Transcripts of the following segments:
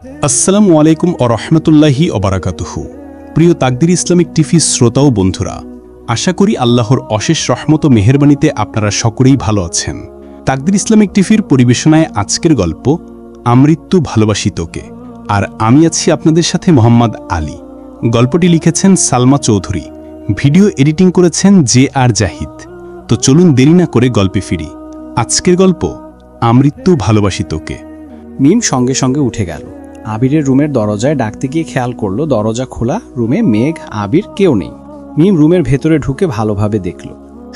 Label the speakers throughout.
Speaker 1: আসসালামু আলাইকুম ও রহমতুল্লাহি ওবারাকাতুহু। প্রিয় তাকদির ইসলামিক টিভি শ্রোতা ও বন্ধুরা, আশা করি আল্লাহর অশেষ রহমত ও মেহেরবানিতে আপনারা সকলেই ভালো আছেন। তাকদির ইসলামিক টিভির পরিবেশনায় আজকের গল্প আমৃত্যু ভালোবাসি তোকে, আর আমি আছি আপনাদের সাথে মোহাম্মদ আলী। গল্পটি লিখেছেন সালমা চৌধুরী, ভিডিও এডিটিং করেছেন JR জাহিদ। তো চলুন দেরি না করে গল্পে ফিরি। আজকের গল্প আমৃত্যু ভালোবাসি তোকে।
Speaker 2: মিম সঙ্গে সঙ্গে উঠে গেল। আবিরের রুমের দরজায় ডাকতে গিয়ে খেয়াল করলো দরজা খোলা, রুমে মেঘ, আবির কেউ নেই। মিম রুমের ভেতরে ঢুকে ভালোভাবে দেখল।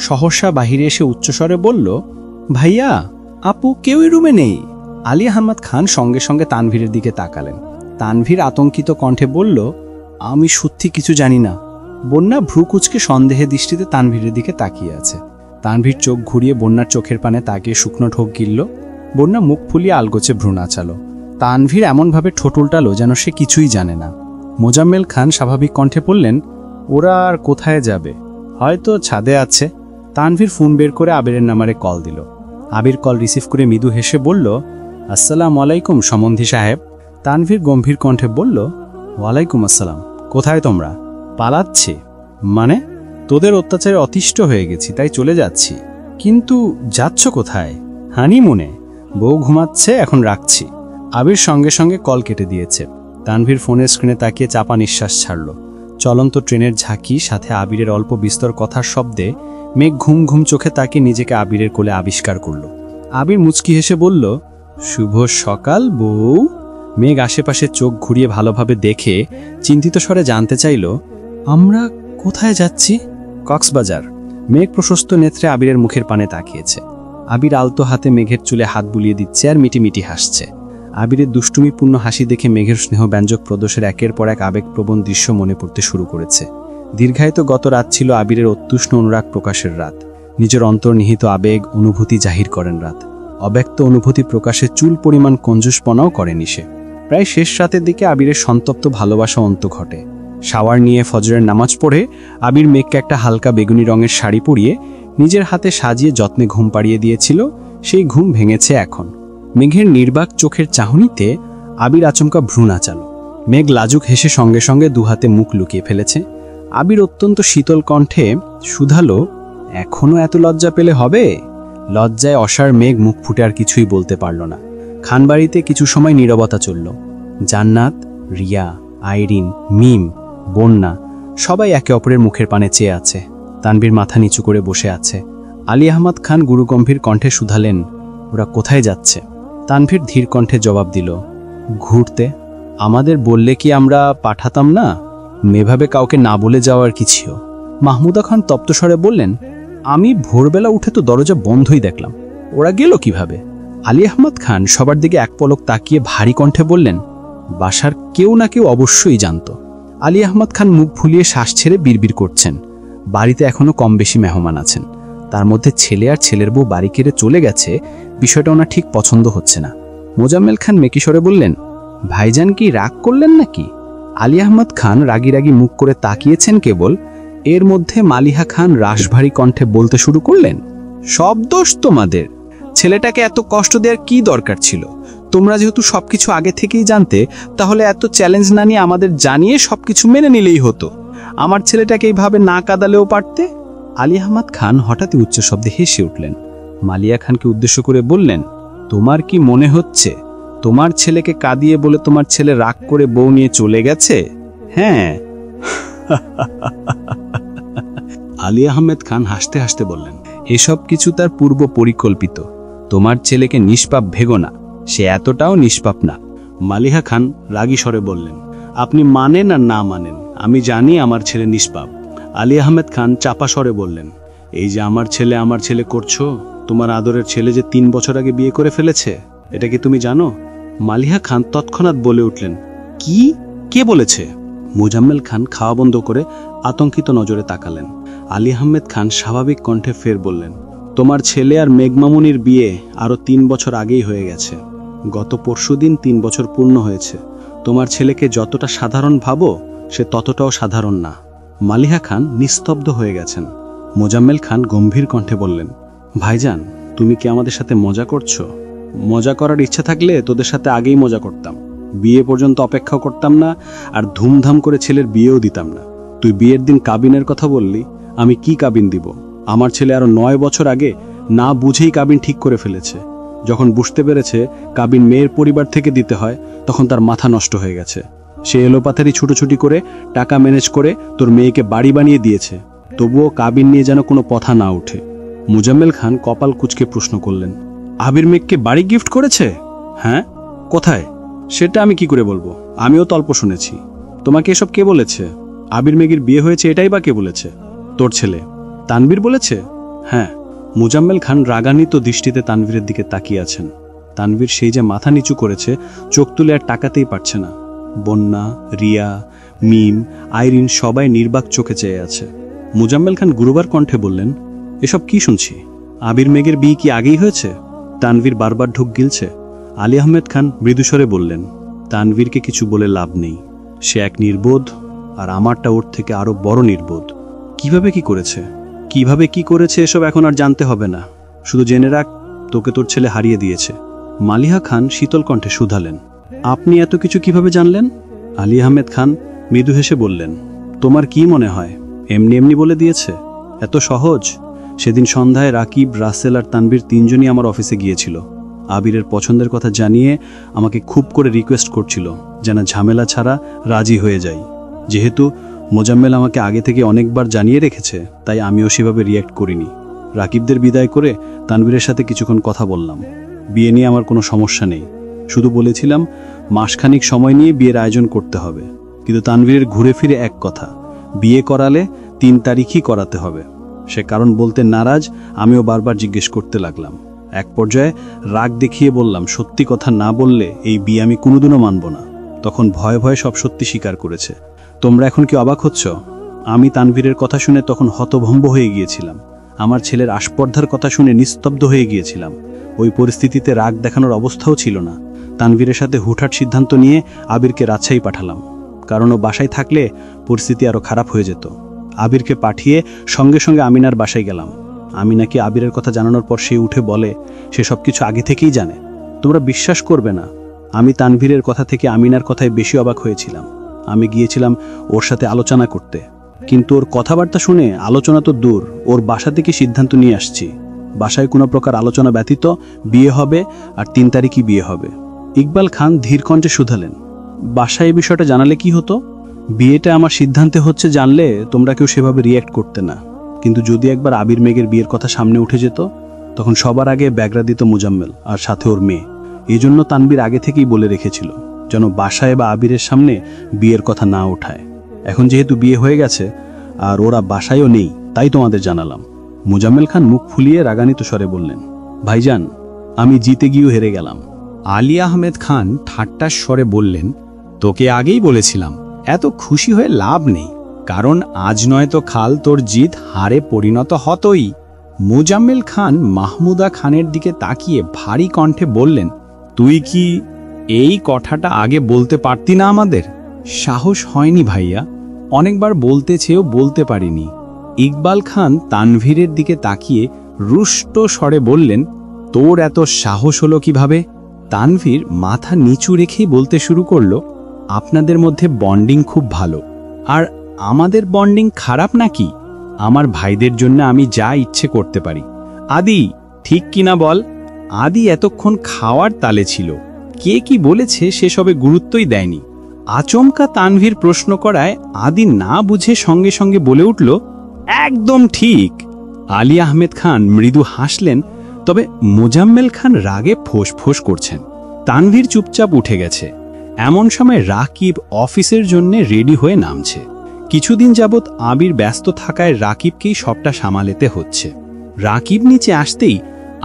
Speaker 2: সহসা বাহিরে এসে উচ্চস্বরে বলল, ভাইয়া, আপু কেউই রুমে নেই। আলী আহমদ খান সঙ্গে সঙ্গে তানভীরের দিকে তাকালেন। তানভীর আতঙ্কিত কণ্ঠে বলল, আমি সত্যি কিছু জানি না। বন্যা ভ্রুকুচকে সন্দেহে দৃষ্টিতে তানভীরের দিকে তাকিয়ে আছে। তানভীর চোখ ঘুরিয়ে বন্যার চোখের পানে তাকিয়ে শুকনো ঠোক গিলল। বন্যা মুখ ফুলিয়ে আলগোছে ভ্রু নাচালো। তানভীর এমনভাবে ঠোঁট উল্টালো যেন সে কিছুই জানে না। মোজাম্মেল খান স্বাভাবিক কণ্ঠে বললেন, ওরা আর কোথায় যাবে, হয়তো ছাদে আছে। তানভীর ফোন বের করে আবিরের নাম্বারে কল দিল। আবির কল রিসিভ করে মৃদু হেসে বলল, আসসালামু আলাইকুম সমন্ধি সাহেব। তানভীর গম্ভীর কণ্ঠে বলল, ওয়ালাইকুম আসসালাম। কোথায় তোমরা? পালাচ্ছি। মানে? তোদের অত্যাচারে অতিষ্ঠ হয়ে গেছি, তাই চলে যাচ্ছি। কিন্তু যাচ্ছ কোথায়? হানিমুনে। বউ ঘুমাচ্ছে, এখন রাখছি। আবির সঙ্গে সঙ্গে কল কেটে দিয়েছে। তানভীর ফোনের স্ক্রিনে তাকিয়ে চাপা নিঃশ্বাস ছাড়ল। চলন্ত ট্রেনের ঝাঁকি, সাথে আবিরের অল্প বিস্তর কথার শব্দে মেঘ ঘুম ঘুম চোখে তাকিয়ে নিজেকে আবিরের কোলে আবিষ্কার করল। আবির মুচকি হেসে বলল, শুভ সকাল বউ। মেঘ আশেপাশে চোখ ঘুরিয়ে ভালোভাবে দেখে চিন্তিত স্বরে জানতে চাইল, আমরা কোথায় যাচ্ছি? কক্সবাজার। মেঘ প্রশস্ত নেত্রে আবিরের মুখের পানে তাকিয়েছে। আবির আলতো হাতে মেঘের চুলে হাত বুলিয়ে দিচ্ছে আর মিটিমিটি হাসছে। আবিরের দুষ্টুমিপূর্ণ হাসি দেখে মেঘের স্নেহব্যঞ্জক প্রদোষের একের পর এক আবেগপ্রবণ দৃশ্য মনে পড়তে শুরু করেছে। দীর্ঘায়িত গত রাত ছিল আবিরের অত্যুষ্ণ অনুরাগ প্রকাশের রাত। নিজের অন্তর্নিহিত আবেগ অনুভূতি জাহির করেন রাত। অব্যক্ত অনুভূতি প্রকাশে চুল পরিমাণ কঞ্জুসপনাও করেনি সে। প্রায় শেষ রাতের দিকে আবিরের সন্তপ্ত ভালোবাসা অন্ত ঘটে। শাওয়ার নিয়ে ফজরের নামাজ পড়ে আবির মেঘকে একটা হালকা বেগুনি রঙের শাড়ি পরিয়ে নিজের হাতে সাজিয়ে যত্নে ঘুম পাড়িয়ে দিয়েছিল। সেই ঘুম ভেঙেছে এখন। মেঘের নির্বাক চোখের চাহনিতে আবির আচমকা ভ্রু নাচালো। মেঘ লাজুক হেসে সঙ্গে সঙ্গে দুহাতে মুখ লুকিয়ে ফেলেছে। আবির অত্যন্ত শীতল কণ্ঠে শুধালো, এখনো এত লজ্জা পেলে হবে? লজ্জায় অসার মেঘ মুখ ফুটে আর কিছুই বলতে পারল না। খানবাড়িতে কিছু সময় নীরবতা চলল। জান্নাত, রিয়া, আইরিন, মিম, বন্যা সবাই একে অপরের মুখের পানে চেয়ে আছে। তানভীর মাথা নিচু করে বসে আছে। আলী আহমদ খান গুরুগম্ভীর কণ্ঠে শুধালেন, ওরা কোথায় যাচ্ছে? তানভীর ধীর কণ্ঠে জবাব দিল, ঘুরতে। আমাদের বললে কি আমরা পাঠাতাম না? মেভাবে কাউকে না বলে যাওয়ার কি ছিল? মাহমুদা খান তপ্তস্বরে বললেন, আমি ভোরবেলা উঠে তো দরজা বন্ধই দেখলাম, ওরা গেল কিভাবে? আলী আহমদ খান সবার দিকে এক পলক তাকিয়ে ভারী কণ্ঠে বললেন, বাসার কেউ না কেউ অবশ্যই জানত। আলী আহমদ খান মুখ ফুলিয়ে শ্বাস ছেড়ে বিড়বিড় করছেন। বাড়িতে এখনো কম বেশি মেহমান আছেন। তার মধ্যে ছেলে আর ছেলের বউ বাড়ি কেড়ে চলে গেছে, বিষয়টা ওনার ঠিক পছন্দ হচ্ছে না। মোজাম্মেল খান মেকিস্বরে বললেন, ভাইজান কি রাগ করলেন নাকি? আলী আহমদ খান রাগি রাগি মুখ করে তাকিয়েছেন কেবল। এর মধ্যে মালিহা খান রাশভারী কণ্ঠে বলতে শুরু করলেন, সব দোষ তোমাদের। ছেলেটাকে এত কষ্ট দেওয়ার কি দরকার ছিল? তোমরা যেহেতু সবকিছু আগে থেকেই জানতে, তাহলে এত চ্যালেঞ্জ না নিয়ে আমাদের জানিয়ে সবকিছু মেনে নিলেই হতো। আমার ছেলেটাকে এইভাবে না কাঁদালেও পারতে। আলী আহমদ খান হঠাৎই উচ্চ শব্দে হেসে উঠলেন। মালিয়া খানকে উদ্দেশ্য করে বললেন, তোমার কি মনে হচ্ছে তোমার ছেলেকে কাঁদিয়ে বলে তোমার ছেলে রাগ করে বউ নিয়ে চলে গেছে? হ্যাঁ। আলী আহমেদ খান হাসতে হাসতে বললেন, এসব কিছু তার পূর্ব পরিকল্পিত। তোমার ছেলেকে নিষ্পাপ ভেগো না, সে এতটাও নিষ্পাপ না। মালিহা খান রাগী স্বরে বললেন, আপনি মানেন আর না মানেন, আমি জানি আমার ছেলে নিষ্পাপ। আলী আহমেদ খান চাপা স্বরে বললেন, এই যে আমার ছেলে করছো, তোমার আদরের ছেলে যে 3 বছর আগে বিয়ে করে ফেলেছে, এটা কি তুমি জানো? মালিহা খান তৎক্ষণাৎ বলে উঠলেন, কি? কে বলেছে? মোজাম্মেল খান খাওয়া বন্ধ করে আতঙ্কিত নজরে তাকালেন। আলী আহমেদ খান স্বাভাবিক কণ্ঠে ফের বললেন, তোমার ছেলে আর মেঘমামুনির বিয়ে আরো 3 বছর আগেই হয়ে গেছে। গত পরশুদিন 3 বছর পূর্ণ হয়েছে। তোমার ছেলেকে যতটা সাধারণ ভাবো, সে ততটাও সাধারণ না। মালিহা খান নিস্তব্ধ হয়ে গেছেন। মোজাম্মেল খান গম্ভীর কণ্ঠে বললেন, ভাইজান, তুমি কি আমাদের সাথে মজা করছো? মজা করার ইচ্ছা থাকলে তোদের সাথে আগেই মজা করতাম। বিয়ে পর্যন্ত অপেক্ষা করতাম না, আর ধুমধাম করে ছেলের বিয়েও দিতাম না। তুই বিয়ের দিন কাবিনের কথা বললি, আমি কি কাবিন দিব? আমার ছেলে আরো 9 বছর আগে না বুঝেই কাবিন ঠিক করে ফেলেছে। যখন বুঝতে পেরেছে কাবিন মেয়ের পরিবার থেকে দিতে হয়, তখন তার মাথা নষ্ট হয়ে গেছে। সে এলোপাথারি ছুটোছুটি করে টাকা ম্যানেজ করে তোর মেয়েকে বাড়ি বানিয়ে দিয়েছে। তবুও কাবিন নিয়ে যেন কোনো কথা না ওঠে। মুজাম্মেল খান কপাল কুঁচকে প্রশ্ন করলেন, আবির মেঘকে বাড়ি গিফট করেছে? হ্যাঁ, কোথায়? সেটা আমি কি করে বলবো? আমিও তল্প শুনেছি। তোমাকে এসব কে বলেছে? আবির মেঘের বিয়ে হয়েছে এটাই বা কে বলেছে? তোর ছেলে তানভীর বলেছে? হ্যাঁ। মুজাম্মেল খান রাগান্বিত দৃষ্টিতে তানভীরের দিকে তাকিয়ে আছেন। তানভীর সেই যে মাথা নিচু করেছে, চোখ তুলে আর তাকাতেই পারছে না। বন্যা, রিয়া, মিম, আইরিন সবাই নির্বাক চোখে চেয়ে আছে। মুজাম্মেল খান গুরুবার কণ্ঠে বললেন, এসব কি শুনছি? আবির মেঘের বিয়ে কি আগেই হয়েছে? তানভীর বারবার ঢোক গিলছে। আলী আহমেদ খান মৃদুস্বরে বললেন, তানভীরকে কিছু বলে লাভ নেই। সে এক নির্বোধ, আর আমারটা ওর থেকে আরো বড় নির্বোধ। কিভাবে কি করেছে এসব এখন আর জানতে হবে না। শুধু জেনে রাখ, তোকে তোর ছেলে হারিয়ে দিয়েছে। মালিহা খান শীতল কণ্ঠে শুধালেন, আপনি এত কিছু কিভাবে জানলেন? আলী আহমেদ খান মৃদু হেসে বললেন, তোমার কি মনে হয় এমনি এমনি বলে দিয়েছে? এত সহজ। সেদিন সন্ধ্যায় রাকিব, রাসেল আর তানভীর তিনজনই আমার অফিসে গিয়েছিল। আবিরের পছন্দের কথা জানিয়ে আমাকে খুব করে রিকোয়েস্ট করছিল যেন ঝামেলা ছাড়া রাজি হয়ে যাই। যেহেতু মোজাম্মেল আমাকে আগে থেকে অনেকবার জানিয়ে রেখেছে, তাই আমিও সেভাবে রিয়্যাক্ট করিনি। রাকিবদের বিদায় করে তানভীরের সাথে কিছুক্ষণ কথা বললাম। বিয়ে নিয়ে আমার কোনো সমস্যা নেই, শুধু বলেছিলাম মাসখানিক সময় নিয়ে বিয়ের আয়োজন করতে হবে। কিন্তু তানভীরের ঘুরে ফিরে এক কথা, বিয়ে করালে 3 তারিখই করাতে হবে। সে কারণ বলতে নারাজ। আমিও বারবার জিজ্ঞেস করতে লাগলাম। এক পর্যায়ে রাগ দেখিয়ে বললাম, সত্যি কথা না বললে এই বিয়ে আমি কোনোদিনও মানব না। তখন ভয়ে ভয়ে সব সত্যি স্বীকার করেছে। তোমরা এখন কি অবাক হচ্ছ? আমি তানভীরের কথা শুনে তখন হতভম্ব হয়ে গিয়েছিলাম। আমার ছেলের আস্পর্ধার কথা শুনে নিস্তব্ধ হয়ে গিয়েছিলাম। ওই পরিস্থিতিতে রাগ দেখানোর অবস্থাও ছিল না। তানভীরের সাথে হুটহাট সিদ্ধান্ত নিয়ে আবিরকে রাজশাহী পাঠালাম, কারণ ও বাসায় থাকলে পরিস্থিতি আরো খারাপ হয়ে যেত। আবিরকে পাঠিয়ে সঙ্গে সঙ্গে আমিনার বাসায় গেলাম। আমিনাকে আবিরের কথা জানানোর পর সে উঠে বলে সে সবকিছু আগে থেকেই জানে। তোমরা বিশ্বাস করবে না, আমি তানভীরের কথা থেকে আমিনার কথায় বেশি অবাক হয়েছিলাম। আমি গিয়েছিলাম ওর সাথে আলোচনা করতে, কিন্তু ওর কথাবার্তা শুনে আলোচনা তো দূর, ওর বাসা থেকে সিদ্ধান্ত নিয়ে আসছি বাসায় কোনো প্রকার আলোচনা ব্যতীত বিয়ে হবে, আর 3 তারিখই বিয়ে হবে। ইকবাল খান ধীর কণ্ঠে শুধালেন, বাসায় এই বিষয়টা জানালে কি হতো? বিয়েটা আমার সিদ্ধান্তে হচ্ছে জানলে তোমরা কেউ সেভাবে রিয়্যাক্ট করতে না, কিন্তু যদি একবার আবির মেঘের বিয়ের কথা সামনে উঠে যেত, তখন সবার আগে ব্যাগরা দিত মুজাম্মেল আর সাথে ওর মেয়ে। এই জন্য তানভীর আগে থেকেই বলে রেখেছিল যেন বাসায় বা আবিরের সামনে বিয়ের কথা না ওঠায়। এখন যেহেতু বিয়ে হয়ে গেছে আর ওরা বাসায়ও নেই, তাই তোমাদের জানালাম। মুজাম্মেল খান মুখ ফুলিয়ে রাগান্বিত স্বরে বললেন, ভাইজান, আমি জিতে গিয়েও হেরে গেলাম।
Speaker 3: আলী আহমেদ খান ঠাট্টার স্বরে বললেন, তোকে আগেই বলেছিলাম এত খুশি হয়ে লাভ নেই, কারণ আজ নয় তো কাল তোর জিত হারে পরিণত হতই। মুজাম্মেল খান মাহমুদা খানের দিকে তাকিয়ে ভারী কণ্ঠে বললেন, তুই কি এই কথাটা আগে বলতে পারতি না আমাদের? সাহস হয়নি ভাইয়া, অনেকবার বলতে চেয়েও বলতে পারিনি। ইকবাল খান তানভীরের দিকে তাকিয়ে রুষ্ট স্বরে বললেন, তোর এত সাহস হলো কিভাবে? তানভীর মাথা নিচু রেখেই বলতে শুরু করলো, আপনাদের মধ্যে বন্ডিং খুব ভালো, আর আমাদের বন্ডিং খারাপ নাকি? আমার ভাইদের জন্য আমি যা ইচ্ছে করতে পারি। আদি, ঠিক কিনা বল? আদি এতক্ষণ খাওয়ার তালে ছিল, কে কি বলেছে সেসবে গুরুত্বই দেয়নি। আচমকা তানভীর প্রশ্ন করায় আদি না বুঝে সঙ্গে সঙ্গে বলে উঠল, একদম ঠিক। আলী আহমেদ খান মৃদু হাসলেন, তবে মোজাম্মেল খান রাগে ফোঁস করছেন। তানভীর চুপচাপ উঠে গেছে। এমন সময় রাকিব অফিসের জন্য রেডি হয়ে নামছে। কিছুদিন যাবৎ আবির ব্যস্ত থাকায় রাকিবকেই সবটা সামালেতে হচ্ছে। রাকিব নিচে আসতেই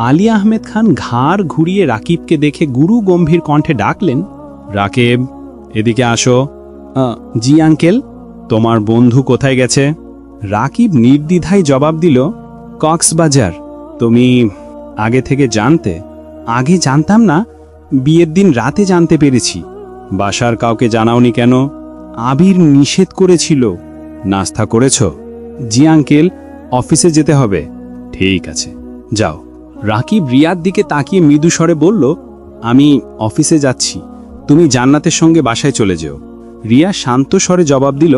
Speaker 3: আলী আহমেদ খান ঘাড় ঘুরিয়ে রাকিবকে দেখে গুরু গম্ভীর কণ্ঠে ডাকলেন, রাকিব, এদিকে আসো। জি আঙ্কেল। তোমার বন্ধু কোথায় গেছে? রাকিব নির্দ্বিধায় জবাব দিল, কক্সবাজার। তুমি আগে থেকে জানতে? আগে জানতাম না, বিয়ের দিন রাতে জানতে পেরেছি। বাসার কাউকে জানাওনি কেন? আবির নিষেধ করেছিল। নাস্তা করেছ? জি আঙ্কেল, অফিসে যেতে হবে। ঠিক আছে, যাও। রাকিব রিয়ার দিকে তাকিয়ে মৃদু স্বরে বলল, আমি অফিসে যাচ্ছি, তুমি জান্নাতের সঙ্গে বাসায় চলে যেও। রিয়া শান্ত স্বরে জবাব দিল,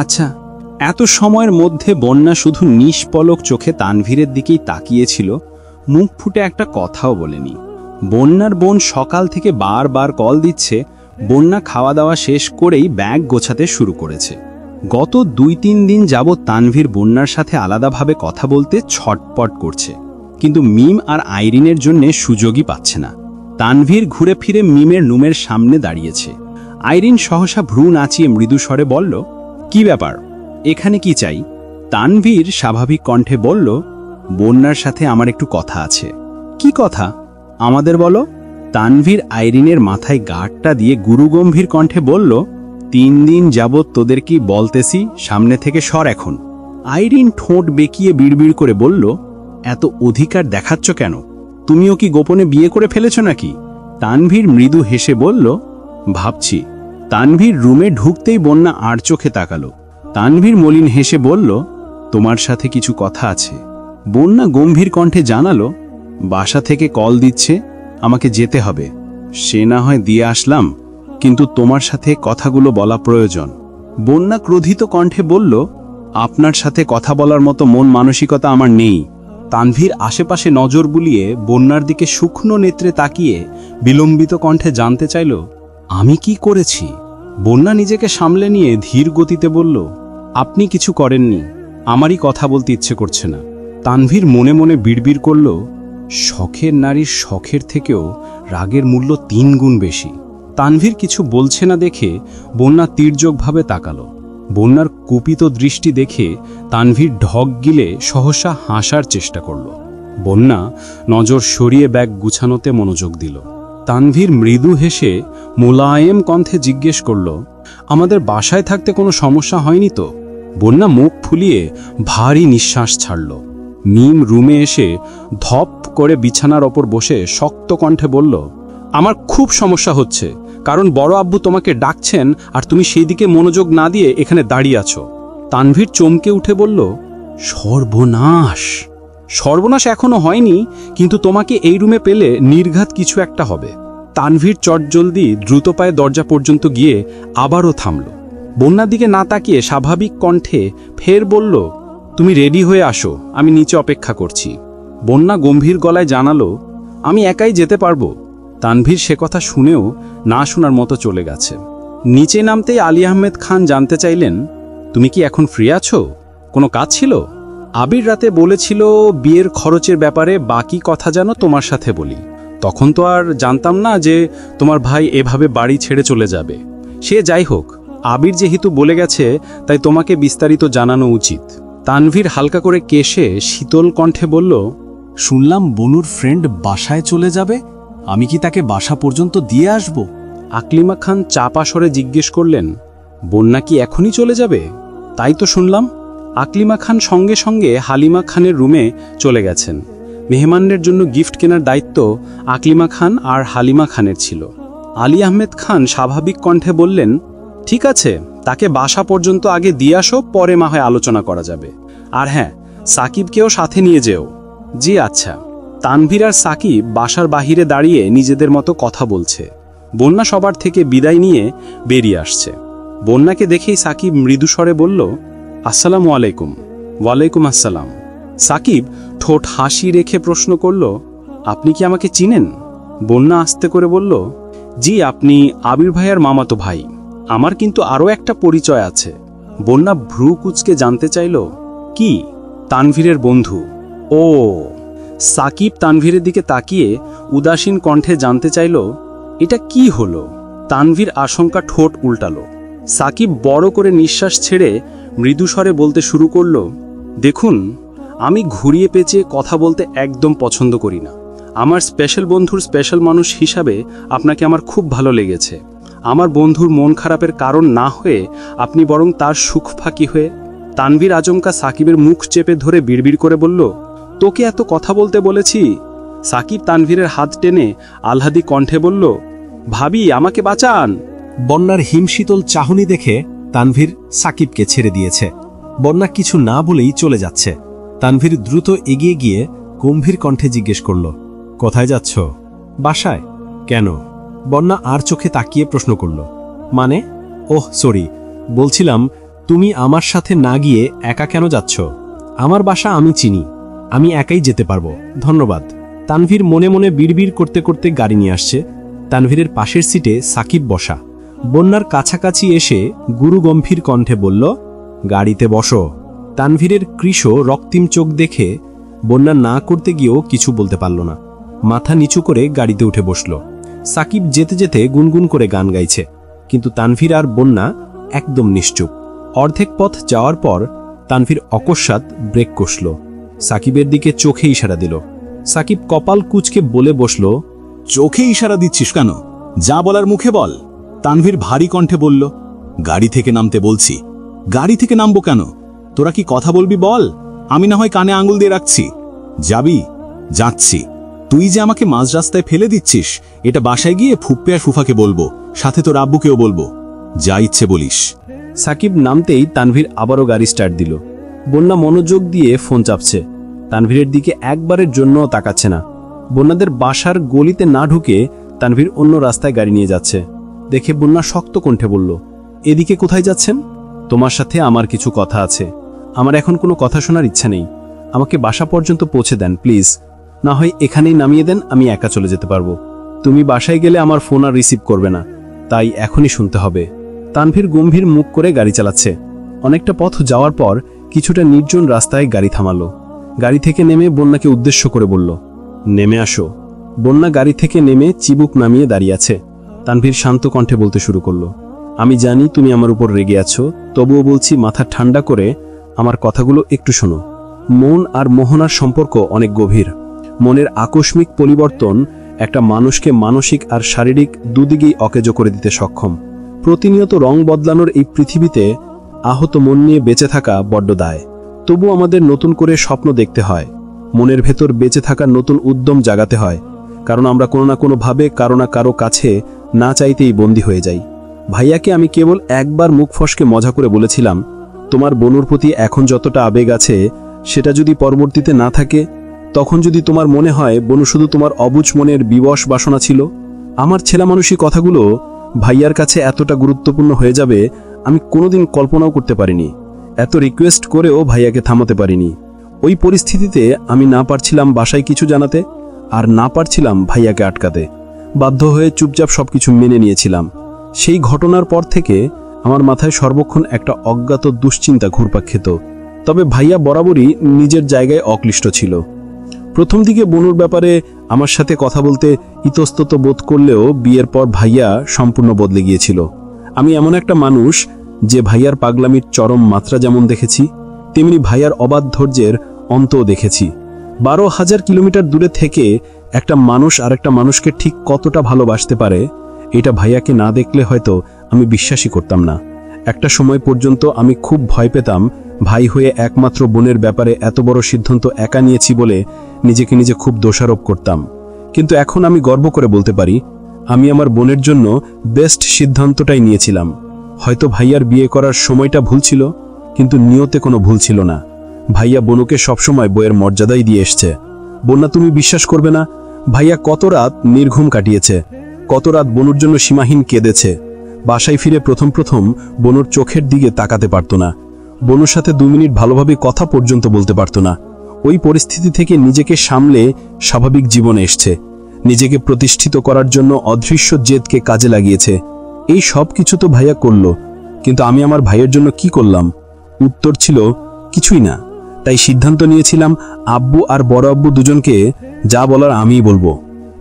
Speaker 3: আচ্ছা। এত সময়ের মধ্যে বন্যা শুধু নিষ্পলক চোখে তানভীরের দিকেই তাকিয়েছিল, মুখ ফুটে একটা কথাও বলেনি। বন্যার বোন সকাল থেকে বারবার কল দিচ্ছে। বন্যা খাওয়া দাওয়া শেষ করেই ব্যাগ গোছাতে শুরু করেছে। গত 2-3 দিন যাবৎ তানভীর বন্যার সাথে আলাদাভাবে কথা বলতে ছটপট করছে, কিন্তু মিম আর আইরিনের জন্য সুযোগই পাচ্ছে না। তানভীর ঘুরে ফিরে মিমের রুমের সামনে দাঁড়িয়েছে। আইরিন সহসা ভ্রু নাচিয়ে মৃদু স্বরে বলল, কি ব্যাপার, এখানে কি চাই? তানভীর স্বাভাবিক কণ্ঠে বলল, বন্যার সাথে আমার একটু কথা আছে। কি কথা? আমাদের বলো। তানভীর আইরিনের মাথায় গাঁটটা দিয়ে গুরুগম্ভীর কণ্ঠে বলল, 3 দিন যাবৎ তোদের কি বলতেছি, সামনে থেকে সর এখন। আইরিন ঠোঁট বেঁকিয়ে বিড়বিড় করে বলল, এত অধিকার দেখাচ্ছ কেন? তুমিও কি গোপনে বিয়ে করে ফেলেছ নাকি? তানভীর মৃদু হেসে বলল, ভাবছি। তানভীর রুমে ঢুকতেই বন্যা আর চোখে তাকালো। তানভীর মলিন হেসে বলল, তোমার সাথে কিছু কথা আছে। বন্যা গম্ভীর কণ্ঠে জানালো, বাসা থেকে কল দিচ্ছে, আমাকে যেতে হবে। সে না হয় দিয়ে আসলাম, কিন্তু তোমার সাথে কথাগুলো বলা প্রয়োজন। বন্যা ক্রোধিত কণ্ঠে বলল, আপনার সাথে কথা বলার মতো মন মানসিকতা আমার নেই। তানভীর আশেপাশে নজর বুলিয়ে বন্যার দিকে শুকনো নেত্রে তাকিয়ে বিলম্বিত কণ্ঠে জানতে চাইল, আমি কি করেছি? বন্যা নিজেকে সামলে নিয়ে ধীর গতিতে বলল, আপনি কিছু করেননি, আমারই কথা বলতে ইচ্ছে করছে না। তানভীর মনে মনে বিড়বিড় করল, শখের নারীর শখের থেকেও রাগের মূল্য 3 গুণ বেশি। তানভীর কিছু বলছে না দেখে বন্যা তীর্যকভাবে তাকালো। বন্যার কুপিত দৃষ্টি দেখে তানভীর ঢক গিলে সহসা হাসার চেষ্টা করল। বন্যা নজর সরিয়ে ব্যাগ গুছানোতে মনোযোগ দিল। তানভীর মৃদু হেসে মোলায়েম কণ্ঠে জিজ্ঞেস করল, আমাদের বাসায় থাকতে কোনো সমস্যা হয়নি তো? বন্যা মুখ ফুলিয়ে ভারী নিঃশ্বাস ছাড়ল। মিম রুমে এসে ধপ করে বিছানার ওপর বসে শক্ত কণ্ঠে বলল, আমার খুব সমস্যা হচ্ছে, কারণ বড় আব্বু তোমাকে ডাকছেন আর তুমি সেই দিকে মনোযোগ না দিয়ে এখানে দাঁড়িয়ে আছো। তানভীর চমকে উঠে বলল, সর্বনাশ! সর্বনাশ এখনো হয়নি, কিন্তু তোমাকে এই রুমে পেলে নির্ঘাত কিছু একটা হবে। তানভীর চটজলদি দ্রুত পায়ে দরজা পর্যন্ত গিয়ে আবারও থামল। বন্যার দিকে না তাকিয়ে স্বাভাবিক কণ্ঠে ফের বলল, তুমি রেডি হয়ে আসো, আমি নিচে অপেক্ষা করছি। বন্যা গম্ভীর গলায় জানালো, আমি একাই যেতে পারবো। তানভীর সে কথা শুনেও না শোনার মতো চলে গেছে। নিচে নামতেই আলী আহমেদ খান জানতে চাইলেন, তুমি কি এখন ফ্রি আছো? কোনো কাজ ছিল? আবির রাতে বলেছিল বিয়ের খরচের ব্যাপারে বাকি কথা যেন তোমার সাথে বলি। তখন তো আর জানতাম না যে তোমার ভাই এভাবে বাড়ি ছেড়ে চলে যাবে। সে যাই হোক, আবির যেহেতু বলে গেছে তাই তোমাকে বিস্তারিত জানানো উচিত। তানভীর হালকা করে কেশে শীতল কণ্ঠে বলল, শুনলাম বনুর ফ্রেন্ড বাসায় চলে যাবে, আমি কি তাকে বাসা পর্যন্ত দিয়ে আসব? আকলিমা খান চাপা স্বরে জিজ্ঞেস করলেন, বন্যা কি এখনই চলে যাবে? তাই তো শুনলাম। আকলিমা খান সঙ্গে সঙ্গে হালিমা খানের রুমে চলে গেছেন। মেহমানদের জন্য গিফট কেনার দায়িত্ব আকলিমা খান আর হালিমা খানের ছিল। আলী আহমেদ খান স্বাভাবিক কণ্ঠে বললেন, ঠিক আছে, তাকে বাসা পর্যন্ত আগে দিয়ে আসো, পরে না হয় আলোচনা করা যাবে। আর হ্যাঁ, সাকিবকেও সাথে নিয়ে যেও। জি আচ্ছা। তানভীর আর সাকিব বাসার বাহিরে দাঁড়িয়ে নিজেদের মতো কথা বলছে। বন্যা সবার থেকে বিদায় নিয়ে বেরিয়ে আসছে। বন্যাকে দেখেই সাকিব মৃদু স্বরে বলল, আসসালামু আলাইকুম। ওয়ালাইকুম আসসালাম। সাকিব ঠোঁট হাসি রেখে প্রশ্ন করল, আপনি কি আমাকে চিনেন? বন্যা আস্তে করে বলল, জি, আপনি আবির ভাইয়ার মামাতো ভাই। আমার কিন্তু আরও একটা পরিচয় আছে। বন্যা ভ্রু কুচকে জানতে চাইল, কি? তানভীরের বন্ধু। ও। সাকিব তানভীরের দিকে তাকিয়ে উদাসীন কণ্ঠে জানতে চাইল, এটা কি হলো? তানভীর আশঙ্কা ঠোঁট উল্টালো। সাকিব বড় করে নিঃশ্বাস ছেড়ে মৃদুস্বরে বলতে শুরু করল, দেখুন, আমি ঘুরিয়ে পেঁচিয়ে কথা বলতে একদম পছন্দ করি না। আমার স্পেশাল বন্ধুর স্পেশাল মানুষ হিসাবে আপনাকে আমার খুব ভালো লেগেছে। আমার বন্ধুর মন খারাপের কারণ না হয়ে আপনি বরং তার সুখ ফাঁকি হয়ে। তানভীর আচমকা সাকিবের মুখ চেপে ধরে বিড়বিড় করে বলল, তোকে এত কথা বলতে বলেছি? সাকিব তানভীরের হাত টেনে আহ্লাদি কণ্ঠে বলল, ভাবি, আমাকে বাঁচান।
Speaker 4: বন্যার হিমশীতল চাহনি দেখে তানভীর সাকিবকে ছেড়ে দিয়েছে। বন্যা কিছু না বলেই চলে যাচ্ছে। তানভীর দ্রুত এগিয়ে গিয়ে গম্ভীর কণ্ঠে জিজ্ঞেস করল, কোথায় যাচ্ছ? বাসায়। কেন? বন্যা আর চোখে তাকিয়ে প্রশ্ন করল, মানে? ওহ সরি, বলছিলাম তুমি আমার সাথে না গিয়ে একা কেন যাচ্ছ? আমার বাসা আমি চিনি, আমি একাই যেতে পারবো, ধন্যবাদ। তানভীর মনে মনে বিড়বিড় করতে করতে গাড়ি নিয়ে আসছে। তানভীরের পাশের সিটে সাকিব বসা। বন্যার কাছাকাছি এসে গুরুগম্ভীর কণ্ঠে বলল, গাড়িতে বসো। তানভীরের কৃশ রক্তিম চোখ দেখে বন্যা না করতে গিয়েও কিছু বলতে পারল না। মাথা নিচু করে গাড়িতে উঠে বসল। সাকিব যেতে যেতে গুনগুন করে গান গাইছে, কিন্তু তানভীর আর বন্যা একদম নিশ্চুপ। অর্ধেক পথ যাওয়ার পর তানভীর অকস্মাৎ ব্রেক কষল। সাকিবের দিকে চোখে ইশারা দিল। সাকিব কপাল কুঁচকে বলে বসল,
Speaker 1: চোখে ইশারা দিচ্ছিস কেন? যা বলার মুখে বল। তানভীর ভারী কণ্ঠে বলল, গাড়ি থেকে নামতে বলছি। গাড়ি থেকে নামবো কেন? তোরা কি কথা বলবি বল, আমি না হয় কানে আঙুল দিয়ে রাখছি। যাবি? যাচ্ছি। তুই যে আমাকে মাঝ রাস্তায় ফেলে দিচ্ছিস, এটা বাসায় গিয়ে ফুপ্পে আর ফুফাকে বলবো, সাথে তোর আব্বুকেও বলবো। যা ইচ্ছে বলিস।
Speaker 4: সাকিব নামতেই তানভীর আবারও গাড়ি স্টার্ট দিল। বন্যা মনোযোগ দিয়ে ফোন চাপছে, তানভীরের দিকে একবারের জন্যও তাকাচ্ছে না। বন্যাদের বাসার গলিতে না ঢুকে তানভীর অন্য রাস্তায় গাড়ি নিয়ে যাচ্ছে দেখে বন্যা শক্ত কণ্ঠে বলল, এদিকে কোথায় যাচ্ছেন? তোমার সাথে আমার কিছু কথা আছে। আমার এখন কোনো কথা শোনার ইচ্ছা নেই, আমাকে বাসা পর্যন্ত পৌঁছে দেন প্লিজ। না হয় এখানেই নামিয়ে দেন, আমি একা চলে যেতে পারবো। তুমি বাসায় গেলে আমার ফোন আর রিসিভ করবে না, তাই এখনই শুনতে হবে। তানভীর গম্ভীর মুখ করে গাড়ি চালাচ্ছে। অনেকটা পথ যাওয়ার পর কিছুটা নির্জন রাস্তায় গাড়ি থামালো। গাড়ি থেকে নেমে বন্যাকে উদ্দেশ্য করে বলল, নেমে আসো। বন্যা গাড়ি থেকে নেমে চিবুক নামিয়ে দাঁড়িয়ে আছে। তানভীর শান্ত কণ্ঠে বলতে শুরু করলো, আমি জানি তুমি আমার উপর রেগে আছো, তবুও বলছি মাথা ঠান্ডা করে আমার কথাগুলো একটু শোনো। মন আর মোহনার সম্পর্ক অনেক গভীর। মনের আকস্মিক পরিবর্তন একটা মানুষকে মানসিক আর শারীরিক দুদিকেই অকেজো করে দিতে সক্ষম। প্রতিনিয়ত রং বদলানোর এই পৃথিবীতে আহত মন নিয়ে বেঁচে থাকা বড্ড দায়। তবু আমাদের নতুন করে স্বপ্ন দেখতে হয়, মনের ভেতর বেঁচে থাকার নতুন উদ্যম জাগাতে হয়, কারণ আমরা কোনো না কোনো ভাবে কারো না কারো কাছে না চাইতেই বন্দী হয়ে যাই। ভাইয়াকে আমি কেবল একবার মুখ ফসকে মজা করে বলেছিলাম, তোমার বনুর প্রতি এখন যতটা আবেগ আছে সেটা যদি পরবর্তীতে না থাকে, তখন যদি তোমার মনে হয় বনু শুধু তোমার অবুঝ মনের বিবশ বাসনা ছিল। আমার ছেলেমানুষী কথাগুলো ভাইয়ার কাছে এতটা গুরুত্বপূর্ণ হয়ে যাবে আমি কোনোদিন কল্পনাও করতে পারিনি। এত রিকোয়েস্ট করেও ভাইয়াকে থামাতে পারিনি। ওই পরিস্থিতিতে আমি না পারছিলাম বাসায় কিছু জানাতে, আর না পারছিলাম ভাইয়াকে আটকাতে। বাধ্য হয়ে চুপচাপ সবকিছু মেনে নিয়েছিলাম। সেই ঘটনার পর থেকে আমার মাথায় সর্বক্ষণ একটা অজ্ঞাত দুশ্চিন্তা ঘুরপাক খেত। তবে ভাইয়া বরাবরই নিজের জায়গায় অক্লিষ্ট ছিল। প্রথম দিকে বনুর ব্যাপারে আমার সাথে কথা বলতে ইতস্তত বোধ করলেও বিয়ের পর ভাইয়া সম্পূর্ণ বদলে গিয়েছিল। আমি এমন একটা মানুষ যে ভাইয়ার পাগলামির চরম মাত্রা যেমন দেখেছি, তেমনি ভাইয়ার অবাধ ধৈর্যের অন্তও দেখেছি। 12,000 কিলোমিটার দূরে থেকে একটা মানুষ আরেকটা মানুষকে ঠিক কতটা ভালোবাসতে পারে, এটা ভাইয়াকে না দেখলে হয়তো আমি বিশ্বাসই করতাম না। একটা সময় পর্যন্ত আমি খুব ভয় পেতাম ভাই হয়ে একমাত্র বোনের ব্যাপারে এত বড় সিদ্ধান্ত একা নিয়েছি বলে নিজেকে নিজে খুব দোষারোপ করতাম। কিন্তু এখন আমি গর্ব করে বলতে পারি, আমি আমার বোনের জন্য বেস্ট সিদ্ধান্তটাই নিয়েছিলাম। হয়তো ভাইয়ার বিয়ে করার সময়টা ভুল ছিল, কিন্তু নিয়তে কোনো ভুল ছিল না। ভাইয়া বনুকে সবসময় বইয়ের মর্যাদাই দিয়ে এসছে। বন্যা, তুমি বিশ্বাস করবে না, ভাইয়া কত রাত নির্ঘুম কাটিয়েছে, কত রাত বনুর জন্য সীমাহীন কেঁদেছে। বাসায় ফিরে প্রথম বনুর চোখের দিকে তাকাতে পারত না, বনুর সাথে 2 মিনিট ভালোভাবে কথা পর্যন্ত বলতে পারত না। ওই পরিস্থিতি থেকে নিজেকে সামলে স্বাভাবিক জীবনে এসছে, নিজেকে প্রতিষ্ঠিত করার জন্য অদৃশ্য জেদকে কাজে লাগিয়েছে। এই সব কিছু তো ভাইয়া করল, কিন্তু আমি আমার ভাইয়ের জন্য কি করলাম? উত্তর ছিল কিছুই না। তাই সিদ্ধান্ত নিয়েছিলাম আব্বু আর বড় আব্বু দুজনকে যা বলার আমিই বলবো।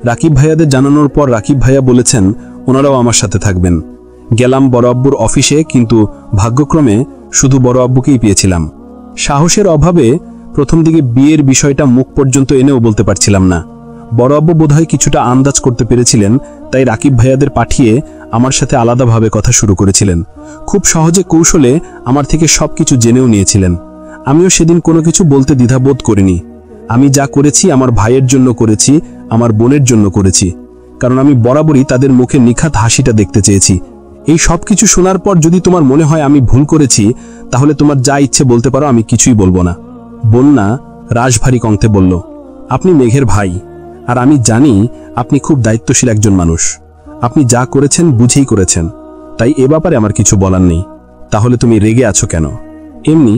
Speaker 4: রাকিব ভাইয়াদের জানানোর পর রাকিব ভাইয়া বলেছেন ওনারাও আমার সাথে থাকবেন। গেলাম বড় আব্বুর অফিসে, কিন্তু ভাগ্যক্রমে শুধু বড় আব্বুকেই পেয়েছিলাম। সাহসের অভাবে প্রথম দিকে বিয়ের বিষয়টা মুখ পর্যন্ত এনেও বলতে পারছিলাম না। বড় আব্বু বোধহয় কিছুটা আন্দাজ করতে পেরেছিলেন, তাই রাকিব ভাইয়াদের পাঠিয়ে আমার সাথে আলাদাভাবে কথা শুরু করেছিলেন। খুব সহজে কৌশলে আমার থেকে সবকিছু জেনেও নিয়েছিলেন। আমিও সেদিন কোনো কিছু বলতে দ্বিধাবোধ করিনি। আমি যা করেছি আমার ভাইয়ের জন্য করেছি, আমার বোনের জন্য করেছি, কারণ আমি বরাবরই তাদের মুখে নিখাত হাসিটা দেখতে চেয়েছি। এই সব কিছু শোনার পর যদি তোমার মনে হয় আমি ভুল করেছি, তাহলে তোমার যা ইচ্ছে বলতে পারো, আমি কিছুই বলবো না। বন্যা রাশভারী কণ্ঠে বলল, আপনি মেঘের ভাই, আর আমি জানি আপনি খুব দায়িত্বশীল একজন মানুষ। আপনি যা করেছেন বুঝেই করেছেন, তাই এ ব্যাপারে আমার কিছু বলার নেই। তাহলে তুমি রেগে আছো কেন?
Speaker 3: এমনি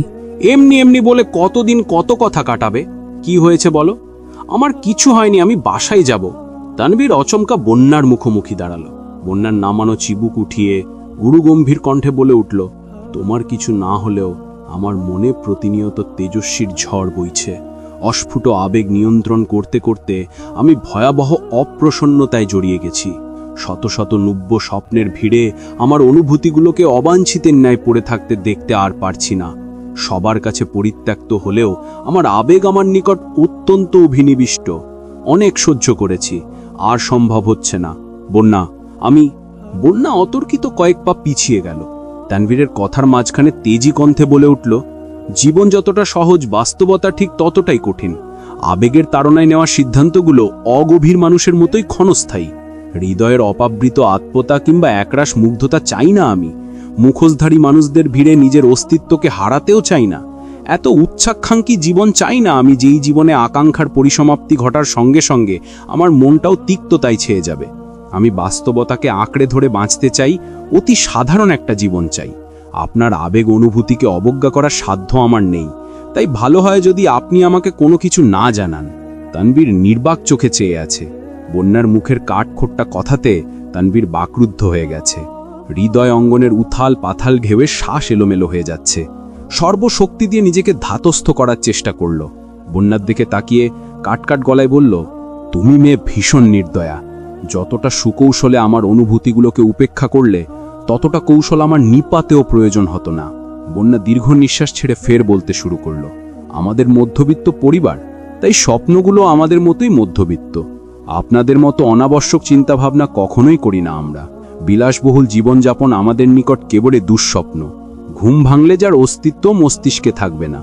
Speaker 3: এমনি এমনি বলে কতদিন কত কথা কাটাবে? কি হয়েছে বলো? আমার কিছু হয়নি, আমি বাসায় যাব। তানভীর অচমকা বন্যার মুখোমুখি দাঁড়ালো। বন্যার নামানো চিবুক উঠিয়ে গুরুগম্ভীর কণ্ঠে বলে উঠল, তোমার কিছু না হলেও আমার মনে প্রতিনিয়ত তেজস্বীর ঝড় বইছে। অস্ফুট আবেগ নিয়ন্ত্রণ করতে করতে আমি ভয়াবহ অপ্রসন্নতায় জড়িয়ে গেছি। শত শত নব্য স্বপ্নের ভিড়ে আমার অনুভূতিগুলোকে অবাঞ্ছিতের ন্যায় পড়ে থাকতে দেখতে আর পারছি না। সবার কাছে পরিত্যক্ত হলেও আমার আবেগ আমার নিকট অত্যন্ত অভিনিবিষ্ট। অনেক সহ্য করেছি, আর সম্ভব হচ্ছে না। বন্যা অতর্কিত কয়েক পা পিছিয়ে গেল। তানভীরের কথার মাঝখানে তেজি কণ্ঠে বলে উঠল, জীবন যতটা সহজ, বাস্তবতা ঠিক ততটাই কঠিন। আবেগের তাড়নায় নেওয়া সিদ্ধান্তগুলো অগভীর মানুষের মতোই ক্ষণস্থায়ী। হৃদয়ের অপাবৃত আত্মতা কিংবা একরাশ মুগ্ধতা চাই না আমি। মুখোশধারী মানুষদের ভিড়ে নিজের অস্তিত্বকে হারাতেও চাই না। এত উচ্চাকাঙ্ক্ষী জীবন চাই না আমি, যেই জীবনে আকাঙ্ক্ষার পরিসমাপ্তি ঘটার সঙ্গে সঙ্গে আমার মনটাও তিক্ততায় ছেয়ে যাবে। আমি বাস্তবতাকে আঁকড়ে ধরে বাঁচতে চাই, অতি সাধারণ একটা জীবন চাই। আপনার আবেগ অনুভূতিকে অবজ্ঞা করার সাধ্য আমার নেই, তাই ভালো হয় যদি আপনি আমাকে কোনো কিছু না জানান। তানভীর নির্বাক চোখে চেয়ে আছে। বন্যার মুখের কাঠখোট্টা কথাতে তানভীর বাকরুদ্ধ হয়ে গেছে। হৃদয় অঙ্গনের উথাল পাথাল ঘেউয়ে শ্বাস এলোমেলো হয়ে যাচ্ছে। সর্বশক্তি দিয়ে নিজেকে ধাতস্থ করার চেষ্টা করল। বন্যার দিকে তাকিয়ে কাটকাট গলায় বলল, তুমি মেয়ে ভীষণ নির্দয়া। যতটা সুকৌশলে আমার অনুভূতিগুলোকে উপেক্ষা করলে, ততটা কৌশল আমার নিপাতেও প্রয়োজন হতো না। বন্যা দীর্ঘ নিঃশ্বাস ছেড়ে ফের বলতে শুরু করল, আমাদের মধ্যবিত্ত পরিবার, তাই স্বপ্নগুলো আমাদের মতোই মধ্যবিত্ত। আপনাদের মতো অনাবশ্যক চিন্তাভাবনা কখনোই করি না আমরা। বিলাসবহুল জীবনযাপন আমাদের নিকট কেবলই দুঃস্বপ্ন। ঘুম ভাঙলে যার অস্তিত্ব মস্তিষ্কে থাকবে না।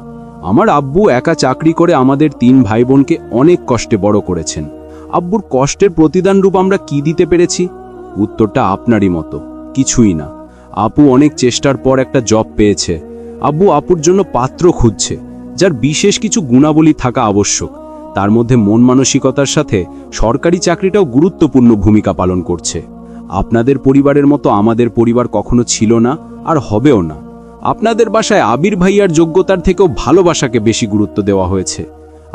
Speaker 3: আমার আব্বু একা চাকরি করে আমাদের 3 ভাই বোনকে অনেক কষ্টে বড় করেছেন। আব্বুর কষ্টের প্রতিদান রূপ আমরা কি দিতে পেরেছি? উত্তরটা আপনারই মতো, কিছুই না। আপু অনেক চেষ্টার পর একটা জব পেয়েছে। আব্বু আপুর জন্য পাত্র খুঁজছে, যার বিশেষ কিছু গুণাবলী থাকা আবশ্যক। তার মধ্যে মন মানসিকতার সাথে সরকারি চাকরিটাও গুরুত্বপূর্ণ ভূমিকা পালন করছে। আপনাদের পরিবারের মতো আমাদের পরিবার কখনো ছিল না, আর হবেও না। আপনাদের বাসায় আবির ভাইয়ার যোগ্যতার থেকেও ভালোবাসাকে বেশি গুরুত্ব দেওয়া হয়েছে।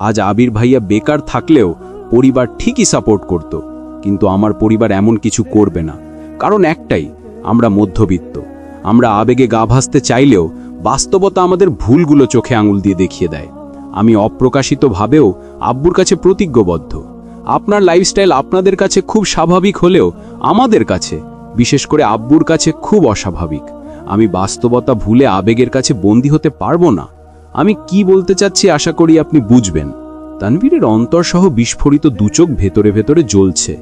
Speaker 3: আজ আবির ভাইয়া বেকার থাকলেও পরিবার ঠিকই সাপোর্ট করত, কিন্তু আমার পরিবার এমন কিছু করবে না। কারণ একটাই, আমরা মধ্যবিত্ত। আমরা আবেগে গা ভাসতে চাইলেও বাস্তবতা আমাদের ভুলগুলো চোখে আঙুল দিয়ে দেখিয়ে দেয়। আমি অপ্রকাশিতভাবেও আব্বুর কাছে প্রতিজ্ঞবদ্ধ। আপনার লাইফস্টাইল আপনাদের কাছে খুব স্বাভাবিক হলেও আমাদের কাছে, বিশেষ করে আব্বুর কাছে, খুব অস্বাভাবিক। আমি বাস্তবতা ভুলে আবেগের কাছে বন্দী হতে পারবো না। আমি কি বলতে চাচ্ছি আশা করি আপনি বুঝবেন। তানভীরের অন্তরসহ বিস্ফোরিত দুচোখ ভেতরে ভেতরে জ্বলছে।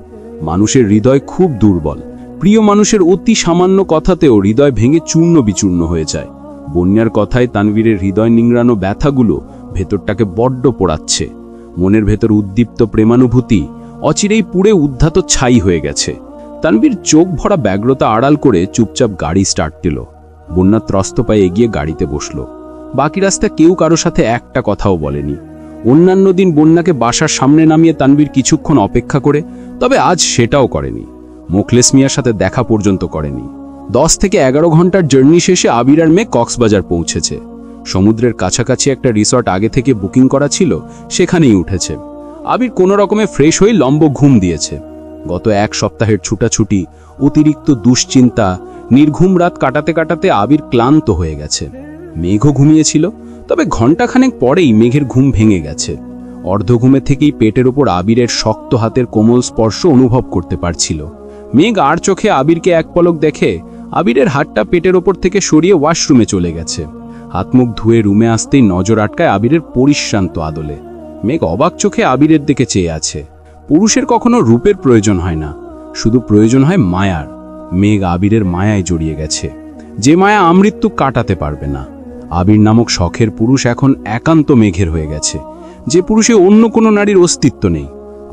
Speaker 3: মানুষের হৃদয় খুব দুর্বল। প্রিয় মানুষের অতি সামান্য কথাতেও হৃদয় ভেঙে চূর্ণ বিচূর্ণ হয়ে যায়। বন্যার কথায় তানভীরের হৃদয় নিংড়ানো ব্যথাগুলো ভেতরটাকে বড্ড পোড়াচ্ছে। মনের ভেতর উদ্দীপ্ত প্রেমানুভূতি অচিরেই পুড়ে উদ্ধাত ছাই হয়ে গেছে। তানভীর চোখ ভরা ব্যগ্রতা আড়াল করে চুপচাপ গাড়ি স্টার্ট দিল। বন্যা ত্রস্ত পায়ে এগিয়ে গাড়িতে বসল। বাকি রাস্তা কেউ কারো সাথে একটা কথাও বলেনি। অন্যান্য দিন বন্যাকে বাসার সামনে নামিয়ে তানভীর কিছুক্ষণ অপেক্ষা করে, তবে আজ সেটাও করেনি। মোখলেস মিয়ার সাথে দেখা পর্যন্ত করেনি। 10 থেকে 11 ঘন্টার জার্নি শেষে আবির আর মেয়ে কক্সবাজার পৌঁছেছে। সমুদ্রের কাছাকাছি একটা রিসর্ট আগে থেকে বুকিং করা ছিল, সেখানেই উঠেছে। আবির কোনো রকমে ফ্রেশ হয়ে লম্ব ঘুম দিয়েছে। গত 1 সপ্তাহের ছুটাছুটি, অতিরিক্ত দুশ্চিন্তা, নির্ঘুম রাত কাটাতে কাটাতে আবির ক্লান্ত হয়ে গেছে। মেঘও ঘুমিয়েছিল, তবে ঘণ্টাখানেক পরেই মেঘের ঘুম ভেঙে গেছে। অর্ধঘুমে থেকেই পেটের ওপর আবিরের শক্ত হাতের কোমল স্পর্শ অনুভব করতে পারছিল। মেঘ আর চোখে আবিরকে এক পলক দেখে আবিরের হাতটা পেটের ওপর থেকে সরিয়ে ওয়াশরুমে চলে গেছে। হাত মুখ ধুয়ে রুমে আসতেই নজর আটকায় আবিরের পরিশ্রান্ত আদলে। মেঘ অবাক চোখে আবিরের দিকে চেয়ে আছে। পুরুষের কখনো রূপের প্রয়োজন হয় না, শুধু প্রয়োজন হয় মায়ার। মেঘ আবিরের মায়ায় জড়িয়ে গেছে, যে মায়া আমৃত্যু কাটাতে পারবে না। আবির নামক শখের পুরুষ এখন একান্ত মেঘের হয়ে গেছে, যে পুরুষে অন্য কোনো নারীর অস্তিত্ব নেই।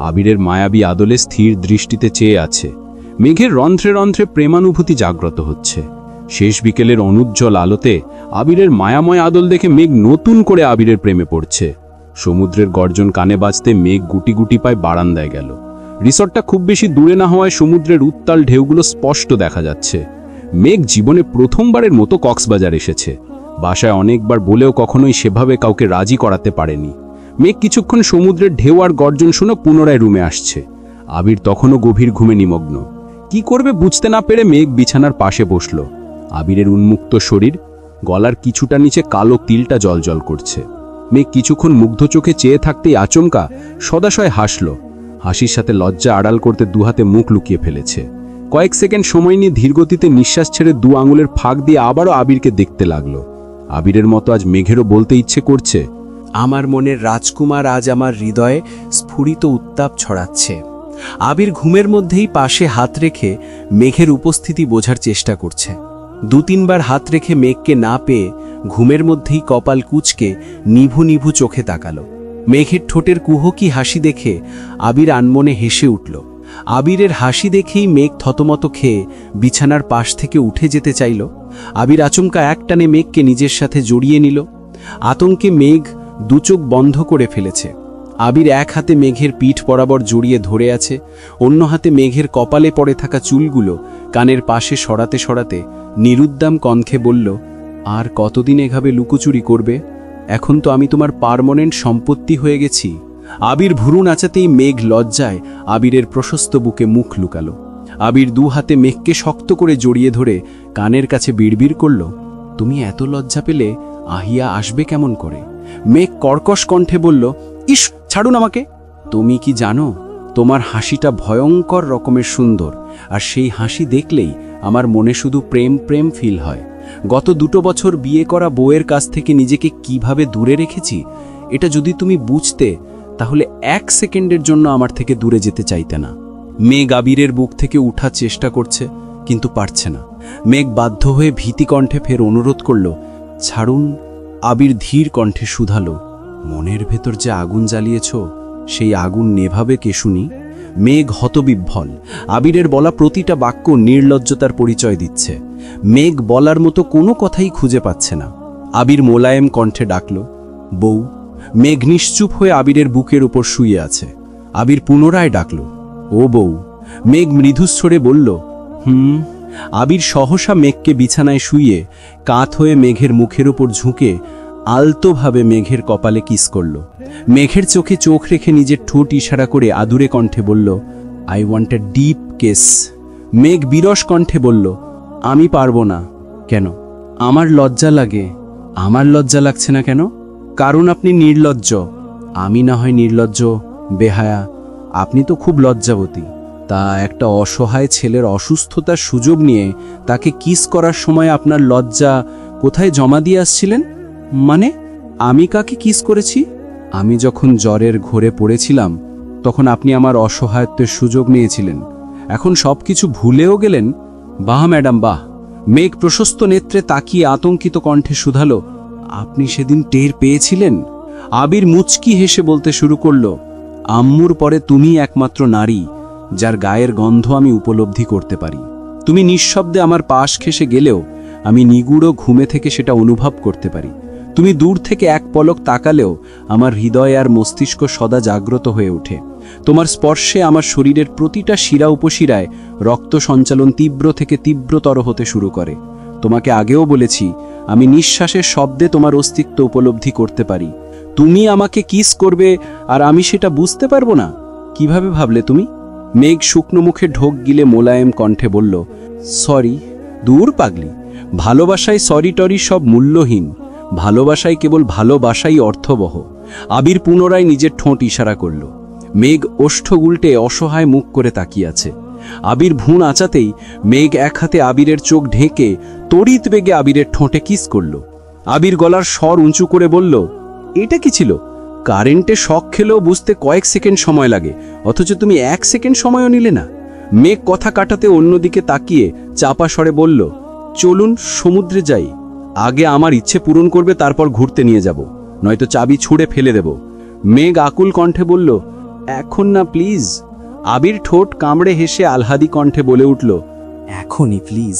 Speaker 3: আবিরের মায়াবী আদলে স্থির দৃষ্টিতে চেয়ে আছে। মেঘের রন্ধ্রে রন্ধ্রে প্রেমানুভূতি জাগ্রত হচ্ছে। শেষ বিকেলের অনুজ্জ্বল আলোতে আবিরের মায়াময় আদল দেখে মেঘ নতুন করে আবিরের প্রেমে পড়ছে। সমুদ্রের গর্জন কানে বাজতে মেঘ গুটি গুটি পায় বারান্দায় গেল।
Speaker 4: রিসর্টটা খুব বেশি দূরে না হওয়ায় সমুদ্রের উত্তাল ঢেউগুলো স্পষ্ট দেখা যাচ্ছে। মেঘ জীবনে প্রথমবারের মতো কক্সবাজার এসেছে। বাসায় অনেকবার বলেও কখনোই সেভাবে কাউকে রাজি করাতে পারেনি। মেঘ কিছুক্ষণ সমুদ্রের ঢেউ আর গর্জন শুনে পুনরায় রুমে আসছে। আবির তখনও গভীর ঘুমে নিমগ্ন। কি করবে বুঝতে না পেরে মেঘ বিছানার পাশে বসল। আবিরের উন্মুক্ত শরীর, গলার কিছুটা নিচে কালো তিলটা জ্বলজ্বল করছে। মেঘ কিছুক্ষণ মুগ্ধ চোখে চেয়ে থাকতেই আচমকা সদাশয় হাসল। হাসির সাথে লজ্জা আড়াল করতে দুহাতে মুখ লুকিয়ে ফেলেছে। কয়েক সেকেন্ড সময় নিয়ে ধীরগতিতে নিঃশ্বাস ছেড়ে 2 আঙুলের ফাঁক দিয়ে আবারও আবিরকে দেখতে লাগলো। আবিরের মতো আজ মেঘেরও বলতে ইচ্ছে করছে,
Speaker 2: আমার মনের রাজকুমার আজ আমার হৃদয়ে স্ফুরিত উত্তাপ ছড়াচ্ছে। আবির ঘুমের মধ্যেই পাশে হাত রেখে মেঘের উপস্থিতি বোঝার চেষ্টা করছে। 2-3 বার হাত রেখে মেঘকে না পেয়ে ঘুমের মধ্যেই কপাল কুঁচকে নিভু নিভু চোখে তাকালো। মেঘের ঠোঁটের কুহকি হাসি দেখে আবির আনমনে হেসে উঠল। আবিরের হাসি দেখেই মেঘ থতমত খেয়ে বিছানার পাশ থেকে উঠে যেতে চাইল। আবির আচমকা একটানে মেঘকে নিজের সাথে জড়িয়ে নিল। আতঙ্কে মেঘ 2 চোখ বন্ধ করে ফেলেছে। আবির এক হাতে মেঘের পিঠ বরাবর জড়িয়ে ধরে আছে, অন্য হাতে মেঘের কপালে পড়ে থাকা চুলগুলো কানের পাশে সরাতে সরাতে নিরুদ্দাম কণ্ঠে বলল, আর কতদিন এভাবে লুকোচুরি করবে? এখন তো আমি তোমার পার্মানেন্ট সম্পত্তি হয়ে গেছি। আবির ভুরু নাচাতেই মেঘ লজ্জায় আবিরের প্রশস্ত বুকে মুখ লুকালো। আবির 2 হাতে মেঘকে শক্ত করে জড়িয়ে ধরে কানের কাছে বিড়বিড় করল, তুমি এত লজ্জা পেলে আহিয়া আসবে কেমন করে? মেঘ কর্কশ কণ্ঠে বলল, ইস, ছাড়ুন আমাকে। তুমি কি জানো, তোমার হাসিটা ভয়ঙ্কর রকমের সুন্দর, আর সেই হাসি দেখলেই আমার মনে শুধু প্রেম প্রেম ফিল হয়। গত 2 বছর বিয়ে করা বউয়ের কাছ থেকে নিজেকে কিভাবে দূরে রেখেছি, এটা যদি তুমি বুঝতে তাহলে 1 সেকেন্ডের জন্য আমার থেকে দূরে যেতে চাইতে না। মেঘ আবিরের বুক থেকে উঠার চেষ্টা করছে, কিন্তু পারছে না। মেঘ বাধ্য হয়ে ভীতি কণ্ঠে ফের অনুরোধ করল, ছাড়ুন। আবির ধীর কণ্ঠে শুধালো, মনের ভেতর যে আগুন জ্বালিয়েছ, সেই আগুন নেভাবে কে শুনি? মেঘ হতবিহ্বল। আবিরের বলা প্রতিটা বাক্য নির্লজ্জতার পরিচয় দিচ্ছে। মেঘ বলার মতো কোনো কথাই খুঁজে পাচ্ছে না। আবির মোলায়েম কণ্ঠে ডাকল, বউ। মেঘ নিশ্চুপ হয়ে আবিরের বুকের উপর শুয়ে আছে। আবির পুনরায় ডাকল, ও বউ। মেঘ মৃদুস্বরে বলল, আবির সহসা মেঘকে বিছানায় শুইয়ে কাত হয়ে মেঘের মুখের উপর ঝুঁকে আলতোভাবে মেঘের কপালে কিস করল। মেঘের চোখে চোখ রেখে নিজের ঠোঁট ইশারা করে আদুরে কণ্ঠে বলল, I want a deep kiss. মেঘ বিরস কণ্ঠে বলল, আমি পারবো না। কেন? আমার লজ্জা লাগে। আমার লজ্জা লাগছে না কেন? কারণ আপনি নির্লজ্জ। আমি না হয় নির্লজ্জ, বেহায়া, আপনি তো খুব লজ্জাবতী। তা একটা অসহায় ছেলের অসুস্থতার সুযোগ নিয়ে তাকে কিস করার সময় আপনার লজ্জা কোথায় জমা দিয়ে আসছিলেন? মানে আমি কাকে কিস করেছি? আমি যখন জ্বরের ঘোরে পড়েছিলাম তখন আপনি আমার অসহায়ত্বের সুযোগ নিয়েছিলেন। এখন সবকিছু ভুলেও গেলেন? বাহ ম্যাডাম, বাহ। মেঘ প্রশস্ত নেত্রে তাকিয়ে আতঙ্কিত কণ্ঠে শুধালো, আপনি সেদিন টের পেয়েছিলেন? আবির মুচকি হেসে বলতে শুরু করল, আম্মুর পরে তুমি একমাত্র নারী যার গায়ের গন্ধ আমি উপলব্ধি করতে পারি। তুমি নিঃশব্দে আমার পাশ ঘেঁষে গেলেও আমি নিগুড় ঘুমে থেকে সেটা অনুভব করতে পারি। তুমি দূর থেকে এক পলক তাকালেও আমার হৃদয় আর মস্তিষ্ক সদা জাগ্রত হয়ে ওঠে। তোমার স্পর্শে আমার শরীরের প্রতিটা শিরা উপশিরায় রক্ত সঞ্চালন তীব্র থেকে তীব্রতর হতে শুরু করে। তোমাকে আগেও বলেছি, আমি নিঃশ্বাসের শব্দে তোমার অস্তিত্ব উপলব্ধি করতে পারি। তুমি আমাকে কিস করবে আর আমি সেটা বুঝতে পারবো না? কিভাবে ভাবলে তুমি? মেঘ শুকনো মুখে ঢোক গিলে মোলায়েম কণ্ঠে বলল, সরি। দূর পাগলি, ভালোবাসায় সরি টরি সব মূল্যহীন। ভালোবাসায় কেবল ভালোবাসাই অর্থবহ। আবির পুনরায় নিজের ঠোঁট ইশারা করল। মেঘ ওষ্ঠ উল্টে অসহায় মুখ করে তাকিয়ে আছে। আবির ভুঁ আঁচাতেই মেঘ এক হাতে আবিরের চোখ ঢেকে তড়িৎ বেগে আবিরের ঠোঁটে কিস করল। আবির গলার স্বর উঁচু করে বলল, এটা কি ছিল? কারেন্টে শক খেলেও বুঝতে কয়েক সেকেন্ড সময় লাগে, অথচ তুমি 1 সেকেন্ড সময়ও নিলে না। মেঘ কথা কাটাতে অন্যদিকে তাকিয়ে চাপা স্বরে বলল, চলুন সমুদ্রে যাই। আগে আমার ইচ্ছে পূরণ করবে, তারপর ঘুরতে নিয়ে যাব, নয়তো চাবি ছুঁড়ে ফেলে দেব। মেঘ আকুল কণ্ঠে বলল, এখন না প্লিজ। আবির ঠোঁট কামড়ে হেসে আলহাদি কণ্ঠে বলে উঠল,
Speaker 3: এখনই প্লিজ।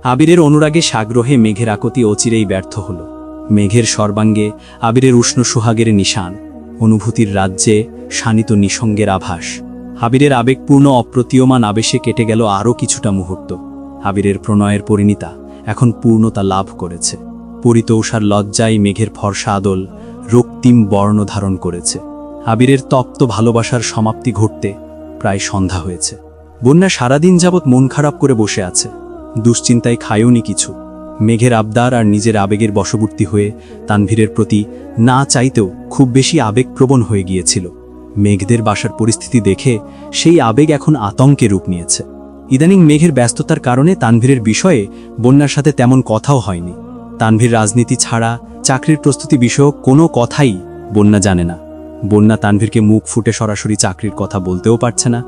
Speaker 3: আবিরের অনুরাগে সাগ্রহে মেঘের আকতি অচিরেই ব্যর্থ হল। মেঘের সর্বাঙ্গে আবিরের উষ্ণ সুহাগের নিশান, অনুভূতির রাজ্যে শানিত নিসঙ্গের আভাস।
Speaker 4: আবিরের আবেগপূর্ণ অপ্রতীয়মান আবেশে কেটে গেল আরও কিছুটা মুহূর্ত। আবিরের প্রণয়ের পরিণীতা এখন পূর্ণতা লাভ করেছে। পরিতৌষার লজ্জায় মেঘের ফর্সা আদল রক্তিম বর্ণ ধারণ করেছে। আবিরের তপ্ত ভালোবাসার সমাপ্তি ঘটতে প্রায় সন্ধ্যা হয়েছে। বন্যা সারাদিন যাবৎ মন খারাপ করে বসে আছে। দুশ্চিন্তায় খায়ওনি কিছু। মেঘের আবদার আর নিজের আবেগের বশবর্তী হয়ে তানভীরের প্রতি না চাইতেও খুব বেশি আবেগপ্রবণ হয়ে গিয়েছিল। মেঘদের বাসার পরিস্থিতি দেখে সেই আবেগ এখন আতঙ্কে রূপ নিয়েছে। ইদানিং মেঘের ব্যস্ততার কারণে তানভীরের বিষয়ে বন্যার সাথে তেমন কথাও হয়নি। তানভীর রাজনীতি ছাড়া চাকরির প্রস্তুতি বিষয়ক কোনো কথাই বন্যা জানে না। বন্যা তানভীরকে মুখ ফুটে সরাসরি চাকরির কথা বলতেও পারছে না,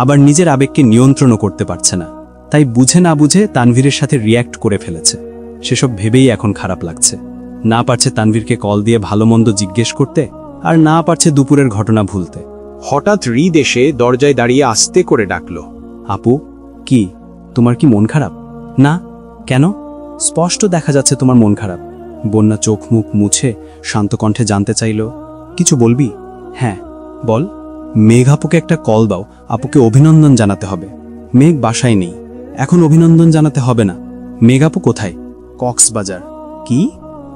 Speaker 4: আবার নিজের আবেগকে নিয়ন্ত্রণও করতে পারছে না। তাই বুঝে না বুঝে তানভীরের সাথে রিয়্যাক্ট করে ফেলেছে। সেসব ভেবেই এখন খারাপ লাগছে। না পারছে তানভীরকে কল দিয়ে ভালো মন্দ জিজ্ঞেস করতে, আর না পারছে দুপুরের ঘটনা ভুলতে।
Speaker 3: হঠাৎ হৃদ এসে দরজায় দাঁড়িয়ে আস্তে করে ডাকল।
Speaker 4: আপু, কি তোমার কি মন খারাপ? না, কেন? স্পষ্ট দেখা যাচ্ছে তোমার মন খারাপ। বন্যা চোখ মুখ মুছে শান্ত কণ্ঠে জানতে চাইল, কিছু বলবি? হ্যাঁ, বল। মেঘ আপুকে একটা কল দাও, আপুকে অভিনন্দন জানাতে হবে। মেঘ বাসায় নেই, এখন অভিনন্দন জানাতে হবে না। মেঘ আপু কোথায়? কক্সবাজার। কি?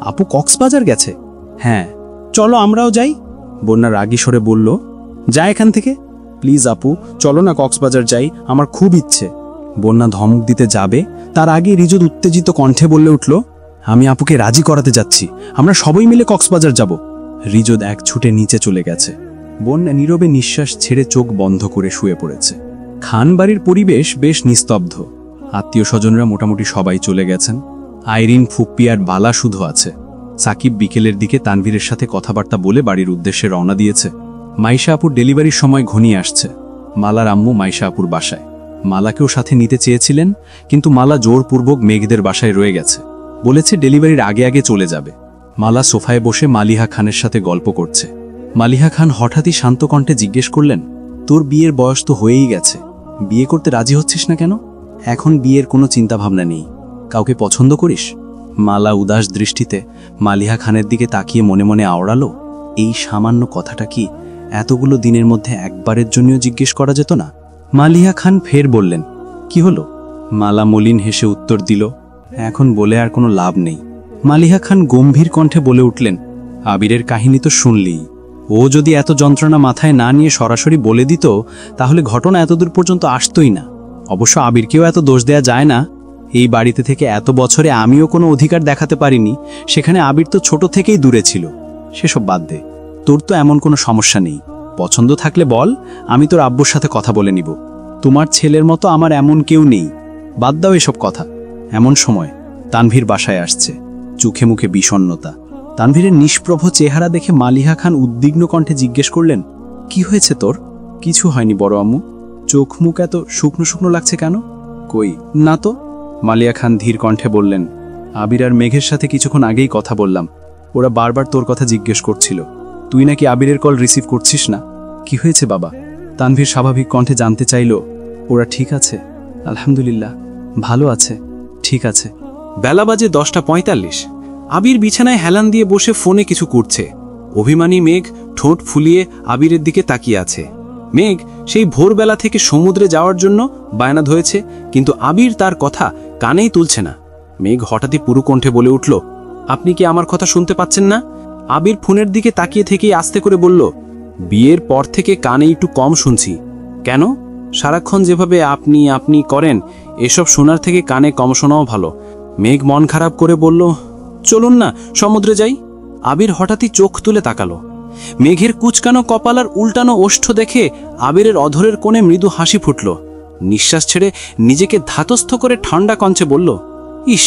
Speaker 4: আপু কক্সবাজার গেছে? হ্যাঁ। চলো আমরাও যাই। বন্যা রাগী স্বরে বলল, যা এখান থেকে। প্লিজ আপু, চলো না কক্সবাজার যাই, আমার খুব ইচ্ছে। বন্যা ধমক দিতে যাবে, তার আগে রিজুদ উত্তেজিত কণ্ঠে বলে উঠল, আমি আপুকে রাজি করাতে যাচ্ছি, আমরা সবাই মিলে কক্সবাজার যাব। রিজুদ এক ছুটে নিচে চলে গেছে। বন্যা নীরবে নিঃশ্বাস ছেড়ে চোখ বন্ধ করে শুয়ে পড়েছে। খান বাড়ির পরিবেশ বেশ নিস্তব্ধ। আত্মীয় স্বজনরা মোটামুটি সবাই চলে গেছেন। আইরিন, ফুপ্পি আর বালা শুধু আছে। সাকিব বিকেলের দিকে তানভীরের সাথে কথাবার্তা বলে বাড়ির উদ্দেশ্যে রওনা দিয়েছে। মাইশা আপুর ডেলিভারির সময় ঘনিয়ে আসছে। মালার আম্মু মাইশা আপুর বাসায়। মালাকেও সাথে নিতে চেয়েছিলেন, কিন্তু মালা জোরপূর্বক মেঘদের বাসায় রয়ে গেছে। বলেছে ডেলিভারির আগে আগে চলে যাবে। মালা সোফায় বসে মালিহা খানের সাথে গল্প করছে। মালিহা খান হঠাৎই শান্ত কণ্ঠে জিজ্ঞেস করলেন, তোর বিয়ের বয়স তো হয়েই গেছে, বিয়ে করতে রাজি হচ্ছিস না কেন? এখন বিয়ের কোনো চিন্তাভাবনা নেই, কাউকে পছন্দ করিস? মালা উদাস দৃষ্টিতে মালিহা খানের দিকে তাকিয়ে মনে মনে আওড়ালো, এই সামান্য কথাটা কি এতগুলো দিনের মধ্যে একবারের জন্যও জিজ্ঞেস করা যেত না? মালিহা খান ফের বললেন, কি হলো? মালা মলিন হেসে উত্তর দিল, এখন বলে আর কোনো লাভ নেই। মালিহা খান গম্ভীর কণ্ঠে বলে উঠলেন, আবিরের কাহিনী তো শুনলিই। ও যদি এত যন্ত্রণা মাথায় না নিয়ে সরাসরি বলে দিত, তাহলে ঘটনা এতদূর পর্যন্ত আসতই না। অবশ্য আবিরকেও এত দোষ দেয়া যায় না। এই বাড়িতে থেকে এত বছরে আমিও কোনো অধিকার দেখাতে পারিনি, সেখানে আবির তো ছোট থেকেই দূরে ছিল। সেসব বাদ দে, তোর তো এমন কোনো সমস্যা নেই। পছন্দ থাকলে বল, আমি তোর আব্বুর সাথে কথা বলে নিব। তোমার ছেলের মতো আমার এমন কেউ নেই। বাদ দাও এসব কথা। এমন সময় তানভীর বাসায় আসছে, চোখে মুখে বিষণ্ণতা। তানভীরের নিষ্প্রভ চেহারা দেখে মালিহা খান উদ্বিগ্ন কণ্ঠে জিজ্ঞেস করলেন, কি হয়েছে তোর? কিছু হয়নি বড় আম্মু, চোখ মুখ এত শুকনো শুকনো লাগছে কেন? কই না তো। মালিহা খান ধীর কণ্ঠে বললেন, আবির আর মেঘের সাথে কিছুক্ষণ আগেই কথা বললাম। ওরা বারবার তোর কথা জিজ্ঞেস করছিল, তুই নাকি আবিরের কল রিসিভ করছিস না। কি হয়েছে বাবা? তানভীর স্বাভাবিক কণ্ঠে জানতে চাইল। ওরা ঠিক আছে, আলহামদুলিল্লাহ, ভালো আছে। ঠিক আছে।
Speaker 5: বেলা বাজে 10:45। আবির বিছানায় হেলান দিয়ে বসে ফোনে কিছু করছে। অভিমানী মেঘ ঠোঁট ফুলিয়ে আবিরের দিকে তাকিয়ে আছে। মেঘ সেই ভোরবেলা থেকে সমুদ্রে যাওয়ার জন্য বায়না ধরেছে, কিন্তু আবির তার কথা কানেই তুলছে না। মেঘ হঠাৎই পুরু কণ্ঠে বলে উঠল, আপনি কি আমার কথা শুনতে পাচ্ছেন না? আবির ফোনের দিকে তাকিয়ে থেকেই আস্তে করে বলল, বিয়ের পর থেকে কানে একটু কম শুনছি। কেন? সারাক্ষণ যেভাবে আপনি আপনি করেন, এসব শোনার থেকে কানে কম শোনাও ভালো। মেঘ মন খারাপ করে বলল, চলুন না সমুদ্রে যাই। আবির হঠাৎই চোখ তুলে তাকালো। মেঘের কুচকানো কপাল আর উল্টানো ওষ্ঠ দেখে আবিরের অধরের কোণে মৃদু হাসি ফুটল। নিঃশ্বাস ছেড়ে নিজেকে ধাতস্থ করে ঠান্ডা কঞ্চে বলল, ইস,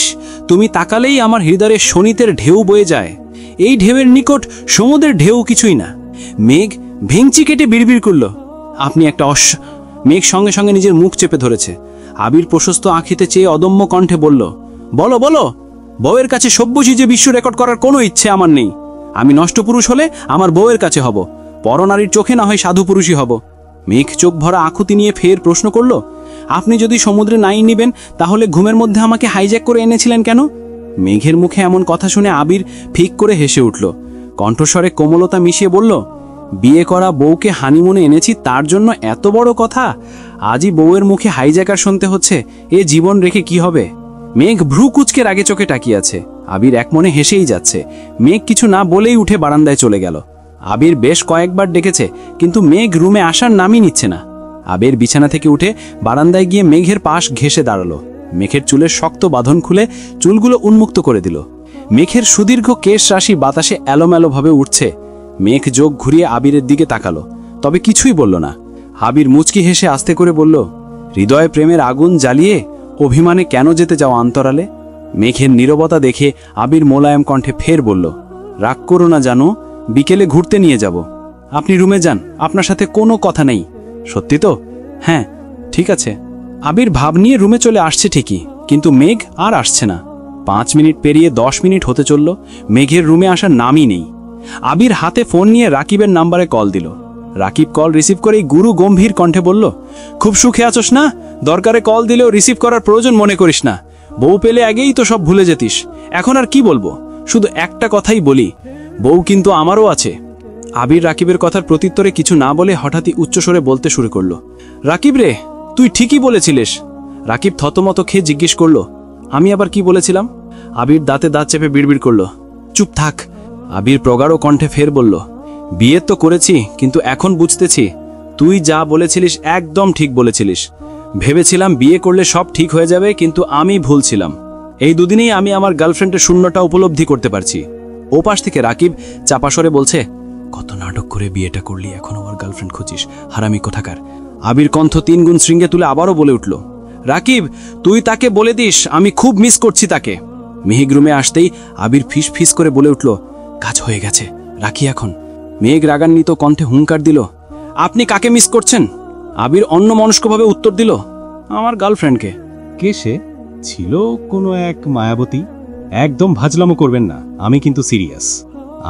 Speaker 5: তুমি তাকালেই আমার হৃদয়ে শোণিতের ঢেউ বয়ে যায়। এই ঢেউয়ের নিকট সমুদ্রের ঢেউ কিছুই না। মেঘ ভেঙচি কেটে বিড়বিড় করল, আপনি একটা মেঘ সঙ্গে সঙ্গে নিজের মুখ চেপে ধরেছে। আবির প্রশস্ত আঁখিতে চেয়ে অদম্য কণ্ঠে বলল, বলো বলো। বউয়ের কাছে সব্যসী যে বিশ্ব রেকর্ড করার কোনো ইচ্ছে আমার নেই। আমি নষ্ট পুরুষ হলে আমার বউয়ের কাছে হব, পরনারীর চোখে না হয় সাধু পুরুষই হব। মেঘ চোখ ভরা আকুতি নিয়ে ফের প্রশ্ন করল, আপনি যদি সমুদ্রে নাই নিবেন, তাহলে ঘুমের মধ্যে আমাকে হাইজ্যাক করে এনেছিলেন কেন? মেঘের মুখে এমন কথা শুনে আবির ফিক করে হেসে উঠল। কণ্ঠস্বরে কোমলতা মিশিয়ে বলল, বিয়ে করা বউকে হানিমুনে এনেছি তার জন্য এত বড় কথা? আজই বউয়ের মুখে হাইজ্যাকার শুনতে হচ্ছে। এ জীবন রেখে কি হবে? মেঘ ভ্রু কুচকে রাগে চোখে তাকিয়ে আছে। আবির এক মনে হেসেই যাচ্ছে। মেঘ কিছু না বলেই উঠে বারান্দায় চলে গেল। আবির বেশ কয়েকবার ডেকেছে, কিন্তু মেঘ রুমে আসার নামই নিচ্ছে না। আবির বিছানা থেকে উঠে বারান্দায় গিয়ে মেঘের পাশ ঘেঁষে দাঁড়ালো। মেঘের চুলের শক্ত বাঁধন খুলে চুলগুলো উন্মুক্ত করে দিল। মেঘের সুদীর্ঘ কেশ রাশি বাতাসে এলোমেলোভাবে উঠছে। মেঘ চোখ ঘুরিয়ে আবিরের দিকে তাকালো, তবে কিছুই বলল না। আবির মুচকি হেসে আস্তে করে বলল, হৃদয়ে প্রেমের আগুন জ্বালিয়ে অভিমানে কেন যেতে যাও অন্তরালে? মেঘের নীরবতা দেখে আবির মোলায়েম কণ্ঠে ফের বলল, রাগ করো না জানো, বিকেলে ঘুরতে নিয়ে যাব। আপনি রুমে যান, আপনার সাথে কোনো কথা নেই। সত্যি তো? হ্যাঁ, ঠিক আছে। আবির ভাব নিয়ে রুমে চলে আসছে ঠিকই, কিন্তু মেঘ আর আসছে না। 5 মিনিট পেরিয়ে 10 মিনিট হতে চলল, মেঘের রুমে আসার নামই নেই। আবির হাতে ফোন নিয়ে রাকিবের নাম্বারে কল দিল। রাকিব কল রিসিভ করেই গুরু গম্ভীর কণ্ঠে বলল, খুব সুখে আছোস না? দরকারে কল দিলেও রিসিভ করার প্রয়োজন মনে করিস না। বউ পেলে আগেই তো সব ভুলে যেতিস। এখন আর কি বলবো, শুধু একটা কথাই বলি, বউ কিন্তু আমারও আছে। আবির রাকিবের কথার প্রত্যুত্তরে কিছু না বলে হঠাৎই উচ্চস্বরে বলতে শুরু করলো, রাকিব রে, তুই ঠিকই বলেছিলিস। রাকিব থতমত খেয়ে জিজ্ঞেস করলো, আমি আবার কি বলেছিলাম? আবির দাঁতে দাঁত চেপে বিড়বিড় করলো, চুপ থাক। আবির প্রগাঢ় কণ্ঠে ফের বলল, বিয়ে তো করেছি, কিন্তু এখন বুঝতেছি তুই যা বলেছিলিস একদম ঠিক বলেছিলিস। ভেবেছিলাম বিয়ে করলে সব ঠিক হয়ে যাবে, কিন্তু আমি ভুল ছিলাম। এই দুদিনেই আমি আমার গার্লফ্রেন্ডের শূন্যটা উপলব্ধি করতে পারছি। ওপাশ থেকে রাকিব চাপাসরে বলছে, কত নাটক করে বিয়েটা করলি, এখন আমার গার্লফ্রেন্ড খুঁজিস, হারামি কোথাকার। আবির কণ্ঠ 3 গুণ শৃঙ্গে তুলে আবারও বলে উঠল, রাকিব, তুই তাকে বলে দিস আমি খুব মিস করছি তাকে। মেঘ রুমে আসতেই আবির ফিস ফিস করে বলে উঠল, কাজ হয়ে গেছে, রাখি এখন। মেঘ রাগান্বিত কণ্ঠে হুঙ্কার দিল, আপনি কাকে মিস করছেন? আবির অন্যমনস্কভাবে উত্তর দিল, আমার গার্লফ্রেন্ডকে।
Speaker 1: কে সে? ছিল কোনো এক মায়াবতী? একদম ভাজলামো করবেন না, আমি কিন্তু সিরিয়াস।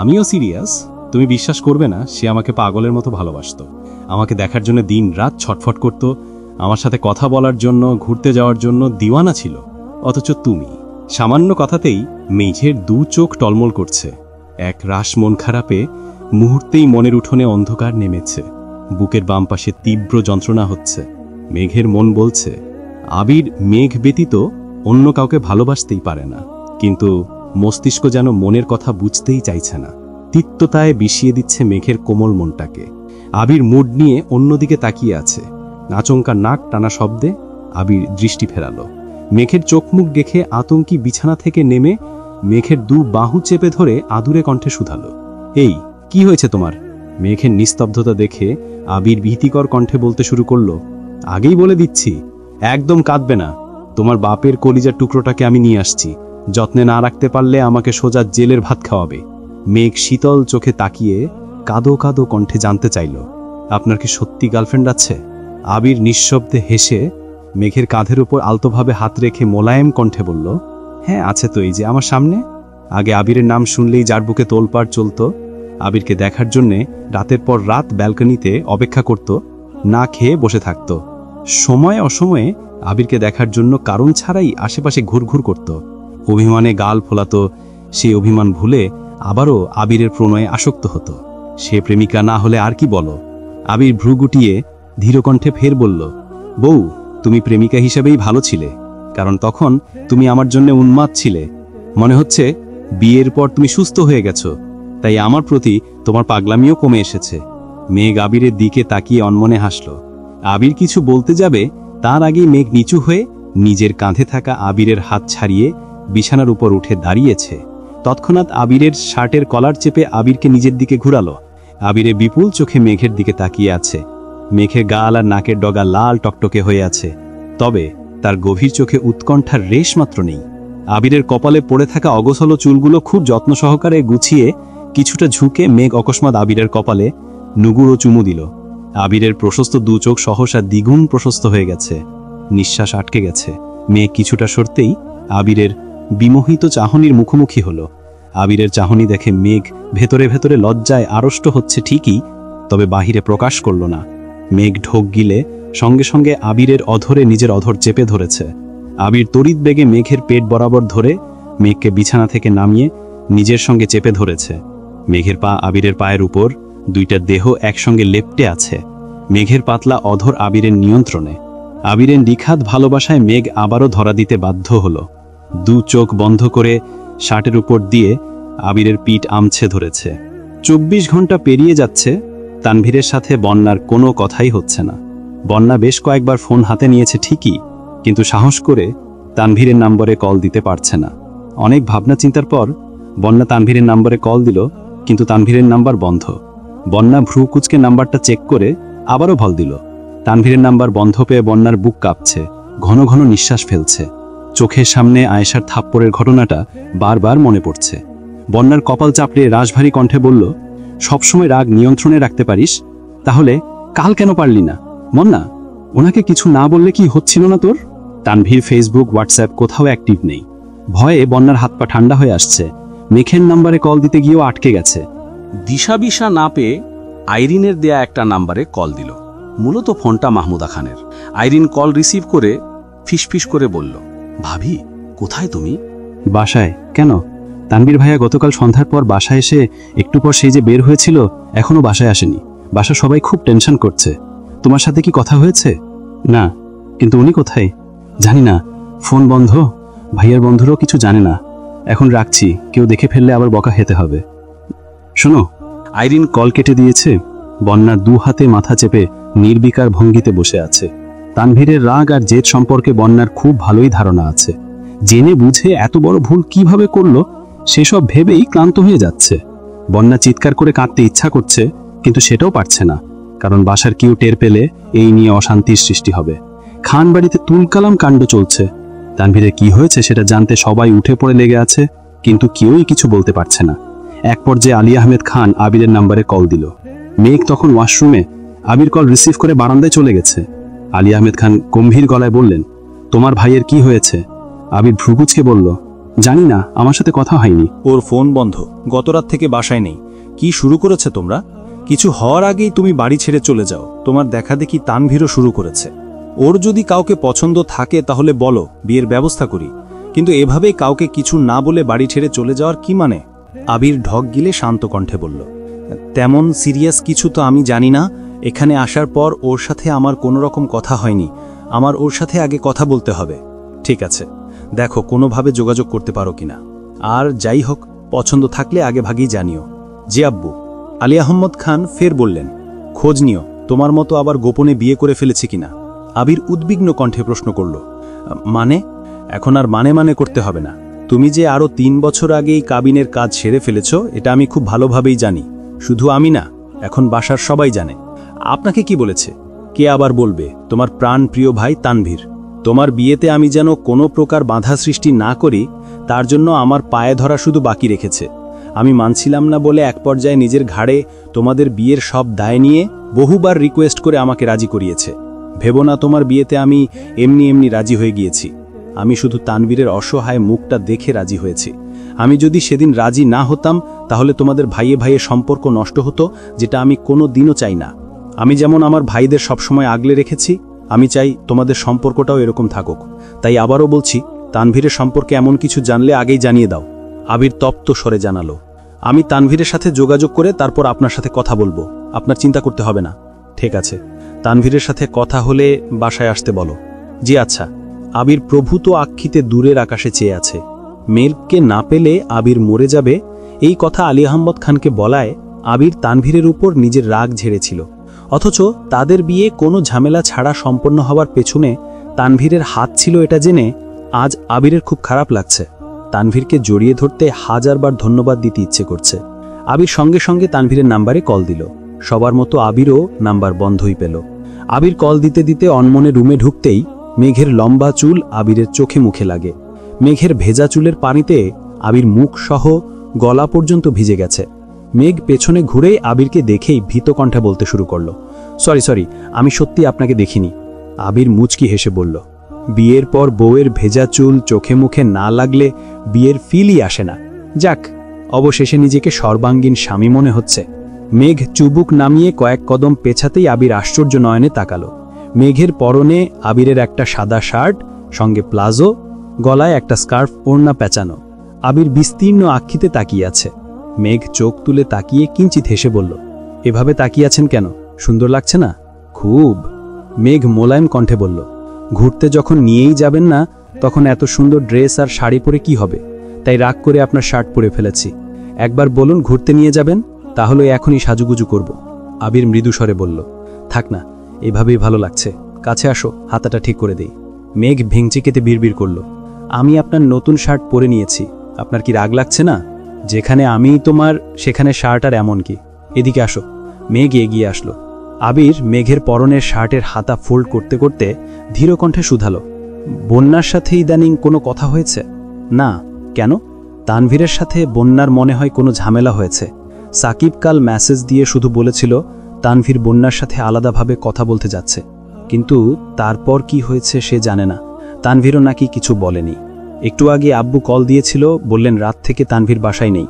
Speaker 1: আমিও সিরিয়াস। তুমি বিশ্বাস করবে না, সে আমাকে পাগলের মতো ভালোবাসতো। আমাকে দেখার জন্য দিন রাত ছটফট করত, আমার সাথে কথা বলার জন্য, ঘুরতে যাওয়ার জন্য দিওয়ানা ছিল। অথচ তুমি সামান্য কথাতেই মেঘের 2 চোখ টলমল করছে। এক রাশ মন খারাপে মুহূর্তেই মনের উঠোনে অন্ধকার নেমেছে। বুকের বাম পাশে তীব্র যন্ত্রণা হচ্ছে। মেঘের মন বলছে, আবির মেঘ ব্যতীত অন্য কাউকে ভালোবাসতেই পারে না, কিন্তু মস্তিষ্ক যেন মনের কথা বুঝতেই চাইছে না। তিক্ততায় বিষিয়ে দিচ্ছে মেঘের কোমল মনটাকে। আবির মুড নিয়ে অন্যদিকে তাকিয়ে আছে। আচমকা নাক টানা শব্দে আবির দৃষ্টি ফেরালো। মেঘের চোখ মুখ দেখে আতঙ্কি বিছানা থেকে নেমে মেঘের 2 বাহু চেপে ধরে আদুরে কণ্ঠে শুধালো, এই কি হয়েছে তোমার? মেঘের নিস্তব্ধতা দেখে আবির ভীতিকর কণ্ঠে বলতে শুরু করলো, আগেই বলে দিচ্ছি, একদম কাঁদবে না। তোমার বাপের কলিজার টুকরোটাকে আমি নিয়ে আসছি। যত্নে না রাখতে পারলে আমাকে সোজা জেলের ভাত খাওয়াবে। মেঘ শীতল চোখে তাকিয়ে কাঁদো কাঁদো কণ্ঠে জানতে চাইল, আপনার কি সত্যি গার্লফ্রেন্ড আছে? আবির নিঃশব্দে হেসে মেঘের কাঁধের উপর আলতোভাবে হাত রেখে মোলায়েম কণ্ঠে বলল, হ্যাঁ আছে তো, এই যে আমার সামনে। আগে আবিরের নাম শুনলেই যার বুকে তোলপাড় চলত। আবিরকে দেখার জন্যে রাতের পর রাত ব্যালকনিতে অপেক্ষা করত, না খেয়ে বসে থাকত। সময় অসময়ে আবিরকে দেখার জন্য কারণ ছাড়াই আশেপাশে ঘুরঘুর করত। অভিমানে গাল ফোলাত। সেই অভিমান ভুলে আবারও আবিরের প্রণয়ে আসক্ত হতো। সে প্রেমিকা না হলে আর কি বলো? আবির ভ্রু গুটিয়ে ধীরকণ্ঠে ফের বলল, বউ, তুমি প্রেমিকা হিসেবেই ভালো ছিলে, কারণ তখন তুমি আমার জন্য উন্মাদ ছিলে। মনে হচ্ছে বিয়ের পর তুমি সুস্থ হয়ে গেছো, তাই আমার প্রতি তোমার পাগলামিও কমে এসেছে। মেঘ আবিরের দিকে তাকিয়ে অনমনে হাসল। আবির কিছু বলতে যাবে, তার আগেই মেঘ নিচু হয়ে নিজের কাঁধে থাকা আবিরের হাত ছাড়িয়ে বিছানার উপর উঠে দাঁড়িয়েছে। তৎক্ষণাৎ আবিরের শার্টের কলার চেপে আবিরকে নিজের দিকে ঘুরালো। আবিরে বিপুল চোখে মেঘের দিকে তাকিয়ে আছে। মেঘের গাল আর নাকের ডগা লাল টকটকে হয়ে আছে, তবে তার গভীর চোখে উৎকণ্ঠার রেশ মাত্র নেই। আবিরের কপালে পড়ে থাকা অগোছালো চুলগুলো খুব যত্ন সহকারে গুছিয়ে কিছুটা ঝুঁকে মেঘ অকস্মাৎ আবিরের কপালে নুগুরো চুমু দিল। আবিরের প্রশস্ত 2 চোখ সহসা দ্বিগুণ প্রশস্ত হয়ে গেছে। নিঃশ্বাস আটকে গেছে। মেঘ কিছুটা সরতেই আবিরের বিমোহিত চাহনির মুখোমুখি হলো। আবিরের চাহনি দেখে মেঘ ভেতরে ভেতরে লজ্জায় আড়ষ্ট হচ্ছে ঠিকই, তবে বাহিরে প্রকাশ করল না। মেঘ ঢোক গিলে সঙ্গে সঙ্গে আবিরের অধরে নিজের অধর চেপে ধরেছে। আবির তড়িৎ বেগে মেঘের পেট বরাবর ধরে মেঘকে বিছানা থেকে নামিয়ে নিজের সঙ্গে চেপে ধরেছে। মেঘের পা আবিরের পায়ের উপর,
Speaker 3: দুইটা দেহ একসঙ্গে লেপ্টে আছে। মেঘের পাতলা অধর আবিরের নিয়ন্ত্রণে। আবিরের নিখাত ভালোবাসায় মেঘ আবারও ধরা দিতে বাধ্য হলো। দু চোখ বন্ধ করে শার্টের উপর দিয়ে আবিরের পিঠ আমছে ধরেছে। 24 ঘন্টা পেরিয়ে যাচ্ছে, তানভীরের সাথে বন্যার কোনো কথাই হচ্ছে না। বন্যা বেশ কয়েকবার ফোন হাতে নিয়েছে ঠিকই, কিন্তু সাহস করে তানভীরের নম্বরে কল দিতে পারছে না। অনেক ভাবনা চিন্তার পর বন্যা তানভীরের নম্বরে কল দিল, কিন্তু তানভীরের নাম্বার বন্ধ। বন্যা ভ্রু কুচকে নাম্বারটা চেক করে আবারও কল দিল। তানভীরের নাম্বার বন্ধ পেয়ে বন্যার বুক কাঁপছে, ঘন ঘন নিঃশ্বাস ফেলছে। চোখের সামনে আয়েশার থাপ্পড়ের ঘটনাটা বারবার মনে পড়ছে। বন্যার কপাল চাপড়ে রাশভারী কণ্ঠে বলল, সবসময় রাগ নিয়ন্ত্রণে রাখতে পারিস, তাহলে কাল কেন পারলি না? বন্যা, ওনাকে কিছু না বললে কি হচ্ছিল না তোর? তানভীর ফেসবুক, হোয়াটসঅ্যাপ কোথাও অ্যাক্টিভ নেই। ভয়ে বন্যার হাত পা ঠান্ডা হয়ে আসছে। মেঘের নাম্বারে কল দিতে গিয়েও আটকে গেছে।
Speaker 5: দিশা না পেয়ে আইরিনের দেয়া একটা নাম্বারে কল দিল। মূলত ফোনটা মাহমুদা খানের। আইরিন কল রিসিভ করে ফিসফিস করে বলল, ভাবি কোথায় তুমি?
Speaker 3: বাসায়। কেন? তানভীর ভাইয়া গতকাল সন্ধ্যার পর বাসায় এসে একটু পর সেই যে বের হয়েছিল, এখনো বাসায় আসেনি। বাসা সবাই খুব টেনশন করছে। তোমার সাথে কি কথা হয়েছে? না। কিন্তু উনি কোথায়? জানি না, ফোন বন্ধ। ভাইয়ার বন্ধুরাও কিছু জানে না। এখন রাখছি, কেউ দেখে ফেললে আবার বকা খেতে হবে। শোনো। আইরিন কল কেটে দিয়েছে। বন্যা দু হাতে মাথা চেপে নির্বিকার ভঙ্গিতে বসে আছে। তানভীরের রাগ আর জেদ সম্পর্কে বন্যার খুব ভালোই ধারণা আছে। জেনে বুঝে এত বড় ভুল কিভাবে করলো সেসব ভেবেই ক্লান্ত হয়ে যাচ্ছে। বন্যা চিৎকার করে কাঁদতে ইচ্ছা করছে, কিন্তু সেটাও পারছে না, কারণ বাসার কেউ টের পেলে এই নিয়ে অশান্তির সৃষ্টি হবে। খান বাড়িতে তুলকালাম কাণ্ড চলছে। তানভীরের কি হয়েছে সেটা জানতে সবাই উঠে পড়ে লেগে আছে, কিন্তু কেউই কিছু বলতে পারছে না। এক পর্যায়ে আলী আহমেদ খান আবিরের নাম্বারে কল দিল। মেঘ তখন ওয়াশরুমে। আবির কল রিসিভ করে বারান্দায় চলে গেছে। আলী আহমেদ খান গম্ভীর গলায় বললেন, তোমার ভাইয়ের কি হয়েছে? আবির ভ্রুকুচকে বলল, জানি না, আমার সাথে কথা হয়নি।
Speaker 6: ওর ফোন বন্ধ, গতরাত থেকে বাসায় নেই। কি শুরু করেছে তোমরা? কিছু হওয়ার আগেই তুমি বাড়ি ছেড়ে চলে যাও। তোমার দেখা দেখি তানভীরও শুরু করেছে। ওর যদি কাউকে পছন্দ থাকে তাহলে বলো, বিয়ের ব্যবস্থা করি। কিন্তু এভাবেই কাউকে কিছু না বলে বাড়ি ছেড়ে চলে যাওয়ার কি মানে? আবির ঢক গিলে শান্ত কণ্ঠে বলল, তেমন সিরিয়াস কিছু তো আমি জানি না। এখানে আসার পর ওর সাথে আমার কোনো রকম কথা হয়নি। আমার ওর সাথে আগে কথা বলতে হবে। ঠিক আছে, দেখো কোনোভাবে যোগাযোগ করতে পারো কিনা। আর যাই হোক, পছন্দ থাকলে আগে ভাগেই জানিও। জি আব্বু। আলী আহমদ খান ফের বললেন, খোঁজ নিও, তোমার মতো আবার গোপনে বিয়ে করে ফেলেছে কিনা। আবির উদ্বিগ্ন কণ্ঠে প্রশ্ন করল, মানে? এখন আর মানে করতে হবে না। তুমি যে আরো 3 বছর আগেই কাবিনের কাজ সেরে ফেলেছ, এটা আমি খুব ভালোভাবেই জানি। শুধু আমি না, এখন বাসার সবাই জানে। আপনাকে কি বলেছে? কে আবার বলবে? তোমার প্রাণ প্রিয় ভাই তানভীর। তোমার বিয়েতে আমি যেন কোনো প্রকার বাধা সৃষ্টি না করি, তার জন্য আমার পায়ে ধরা শুধু বাকি রেখেছে। আমি মানছিলাম না বলে এক পর্যায়ে নিজের ঘাড়ে তোমাদের বিয়ের সব দায় নিয়ে বহুবার রিকোয়েস্ট করে আমাকে রাজি করিয়েছে। ভেবো না তোমার বিয়েতে আমি এমনি রাজি হয়ে গিয়েছি। আমি শুধু তানভীরের অসহায় মুখটা দেখে রাজি হয়েছি। আমি যদি সেদিন রাজি না হতাম, তাহলে তোমাদের ভাইয়ে সম্পর্ক নষ্ট হতো, যেটা আমি কোনো দিনও চাই না। আমি যেমন আমার ভাইদের সবসময় আগলে রেখেছি, আমি চাই তোমাদের সম্পর্কটাও এরকম থাকুক। তাই আবারও বলছি, তানভীরের সম্পর্কে এমন কিছু জানলে আগেই জানিয়ে দাও। আবির তপ্ত স্বরে জানালো, আমি তানভীরের সাথে যোগাযোগ করে তারপর আপনার সাথে কথা বলবো। আপনার চিন্তা করতে হবে না। ঠিক আছে, তানভীরের সাথে কথা হলে বাসায় আসতে বলো। জি আচ্ছা। আবির প্রভূত আক্ষিতে দূরের আকাশে চেয়ে আছে। মেঘকে না পেলে আবির মরে যাবে, এই কথা আলী আহমদ খানকে বলায় আবির তানভীরের উপর নিজের রাগ ঝেড়েছিল। অথচ তাদের বিয়ে কোনো ঝামেলা ছাড়া সম্পন্ন হওয়ার পেছনে তানভীরের হাত ছিল, এটা জেনে আজ আবিরের খুব খারাপ লাগছে। তানভীরকে জড়িয়ে ধরতে হাজারবার ধন্যবাদ দিতে ইচ্ছে করছে। আবির সঙ্গে সঙ্গে তানভীরের নাম্বারে কল দিল। সবার মতো আবিরও নাম্বার বন্ধই পেল। আবির কল দিতে দিতে অনমনে রুমে ঢুকতেই মেঘের লম্বা চুল আবিরের চোখে মুখে লাগে। মেঘের ভেজা চুলের পানিতে আবির মুখ সহ গলা পর্যন্ত ভিজে গেছে। মেঘ পেছনে ঘুরেই আবিরকে দেখেই ভীত কণ্ঠে বলতে শুরু করল, সরি, আমি সত্যি আপনাকে দেখিনি। আবির মুচকি হেসে বলল, বিয়ের পর বউয়ের ভেজা চুল চোখে মুখে না লাগলে বিয়ের ফিলই আসে না। যাক, অবশেষে নিজেকে সর্বাঙ্গীন স্বামী মনে হচ্ছে। মেঘ চুবুক নামিয়ে কয়েক কদম পেছাতেই আবির আশ্চর্য নয়নে তাকালো। মেঘের পরনে আবিরের একটা সাদা শার্ট, সঙ্গে প্লাজো, গলায় একটা স্কার্ফ ওড়না পেঁচানো। আবির বিস্তীর্ণ আক্ষিতে তাকিয়ে আছে। মেঘ চোখ তুলে তাকিয়ে কিঞ্চিত হেসে বলল,
Speaker 4: এভাবে তাকিয়ে আছেন কেন? সুন্দর লাগছে না? খুব। মেঘ মোলায়েম কণ্ঠে বলল, ঘুরতে যখন নিয়েই যাবেন না তখন এত সুন্দর ড্রেস আর শাড়ি পরে কি হবে? তাই রাগ করে আপনার শার্ট পরে ফেলেছি। একবার বলুন ঘুরতে নিয়ে যাবেন, তাহলে এখনই সাজুগুজু করব। আবির মৃদু স্বরে বলল, থাক না, এভাবেই ভালো লাগছে, কাছে আসো, হাতাটা ঠিক করে দেই। মেঘ ভেঙচিকেতে বিড়বিড় করল, আমি আপনার নতুন শার্ট পরে নিয়েছি, আপনার কি রাগ লাগছে না? যেখানে আমিই তোমার সেখানে শার্ট আর এমন কি? এদিকে আসো। মেঘ এগিয়ে আসলো। আবির মেঘের পরনের শার্টের হাতা ফোল্ড করতে করতে ধীর কণ্ঠে শুধালো, বন্যার সাথে ইদানিং কোনো কথা হয়েছে? না। কেন? তানভীরের সাথে বন্যার মনে হয় কোনো ঝামেলা হয়েছে। সাকিব কাল মেসেজ দিয়ে শুধু বলেছিল তানভীর বন্যার সাথে আলাদাভাবে কথা বলতে যাচ্ছে, কিন্তু তারপর কি হয়েছে সে জানে না। তানভীরও নাকি কিছু বলেনি। একটু আগে আব্বু কল দিয়েছিল, বললেন রাত থেকে তানভীর বাসায় নেই।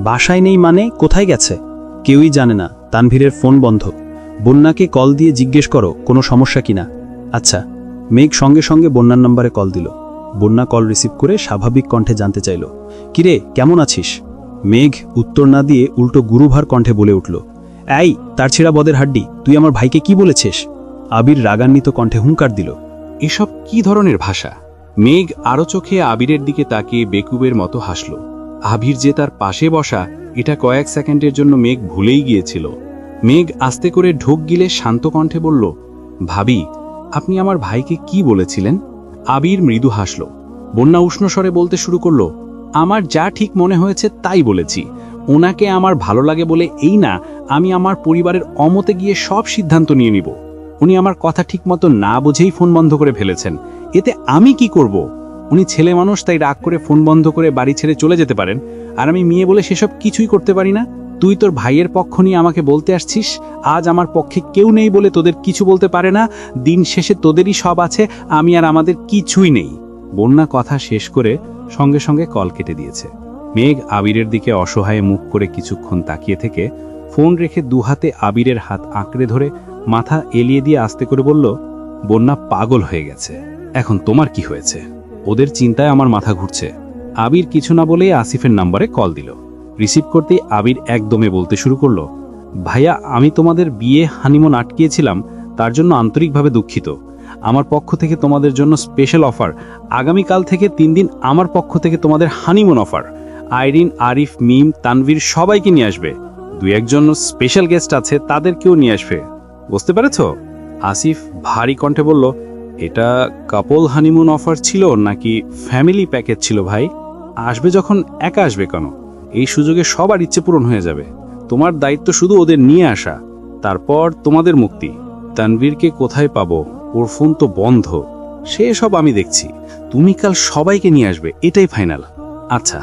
Speaker 4: বাসায় নেই মানে কোথায় গেছে? কেউই জানে না, তানভীরের ফোন বন্ধ। বন্যাকে কল দিয়ে জিজ্ঞেস করো কোনো সমস্যা কিনা। আচ্ছা। মেঘ সঙ্গে সঙ্গে বন্যার নম্বরে কল দিল। বন্যা কল রিসিভ করে স্বাভাবিক কণ্ঠে জানতে চাইল, কিরে কেমন আছিস? মেঘ উত্তর না দিয়ে উল্টো গুরুভার কণ্ঠে বলে উঠল, এই তার ছেঁড়া বদের হাড্ডি, তুই আমার ভাইকে কি বলেছিস? আবির রাগান্বিত কণ্ঠে হুঙ্কার দিল,
Speaker 5: এসব কি ধরনের ভাষা? মেঘ আরো চোখে আবিরের দিকে তাকিয়ে বেকুবের মতো হাসল। আবির যে তার পাশে বসা এটা কয়েক সেকেন্ডের জন্য মেঘ ভুলেই গিয়েছিল। মেঘ আস্তে করে ঢোক গিলে শান্ত কণ্ঠে বলল, ভাবি, আপনি আমার ভাইকে কি বলেছিলেন? আবির মৃদু হাসল। বন্যা উষ্ণ স্বরে বলতে শুরু করল, আমার যা ঠিক মনে হয়েছে তাই বলেছি। ওনাকে আমার ভালো লাগে বলে এই না, আমি আমার পরিবারের অমতে গিয়ে সব সিদ্ধান্ত নিয়ে নিব। উনি আমার কথা ঠিকমতো না বুঝেই ফোন বন্ধ করে ফেলেছেন, এতে আমি কি করব? উনি ছেলে মানুষ, তাই রাগ করে ফোন বন্ধ করে বাড়ি ছেড়ে চলে যেতে পারেন, আর আমি মেয়ে বলে সেসব কিছুই করতে পারি না। তুই তোর ভাইয়ের পক্ষ নিয়ে আমাকে বলতে আসছিস আজ আমার পক্ষে কেউ নেই বলে তোদের কিছু বলতে পারে না, দিন শেষে তোদেরই সব আছে, আমি আর আমাদের কিছুই নেই। বন্যা কথা শেষ করে সঙ্গে সঙ্গে কল কেটে দিয়েছে। মেঘ আবিরের দিকে অসহায় মুখ করে কিছুক্ষণ তাকিয়ে থেকে ফোন রেখে দুহাতে আবিরের হাত আঁকড়ে ধরে মাথা এলিয়ে দিয়ে আস্তে করে বলল, বন্যা পাগল হয়ে গেছে, এখন তোমার কি হয়েছে? ওদের চিন্তায় আমার মাথা ঘুরছে। আবির কিছু না বলেই আসিফের নাম্বারে কল দিল। রিসিভ করতেই আবির একদমে বলতে শুরু করলো, ভাইয়া, আমি তোমাদের বিয়ে হানিমুন আটকিয়েছিলাম, তার জন্য আন্তরিকভাবে দুঃখিত। আমার পক্ষ থেকে তোমাদের জন্য স্পেশাল অফার, আগামীকাল থেকে 3 দিন আমার পক্ষ থেকে তোমাদের হানিমুন অফার। আইরিন, আরিফ, মিম, তানভীর সবাইকে নিয়ে আসবে। 2-1 জন স্পেশাল গেস্ট আছে, তাদেরকেও নিয়ে আসবে। বুঝতে পেরেছ? আসিফ ভারী কণ্ঠে বলল, এটা কাপল হানিমুন অফার ছিল নাকি ফ্যামিলি প্যাকেজ ছিল ভাই? আসবে যখন একা আসবে কেন? এই সুযোগে সবার ইচ্ছে পূরণ হয়ে যাবে। তোমার দায়িত্ব শুধু ওদের নিয়ে আসা, তারপর তোমাদের মুক্তি। তানভীরকে কোথায় পাবো? ওর ফোন তো বন্ধ। সে সব আমি দেখছি, তুমি কাল সবাইকে নিয়ে আসবে, এটাই ফাইনাল। আচ্ছা।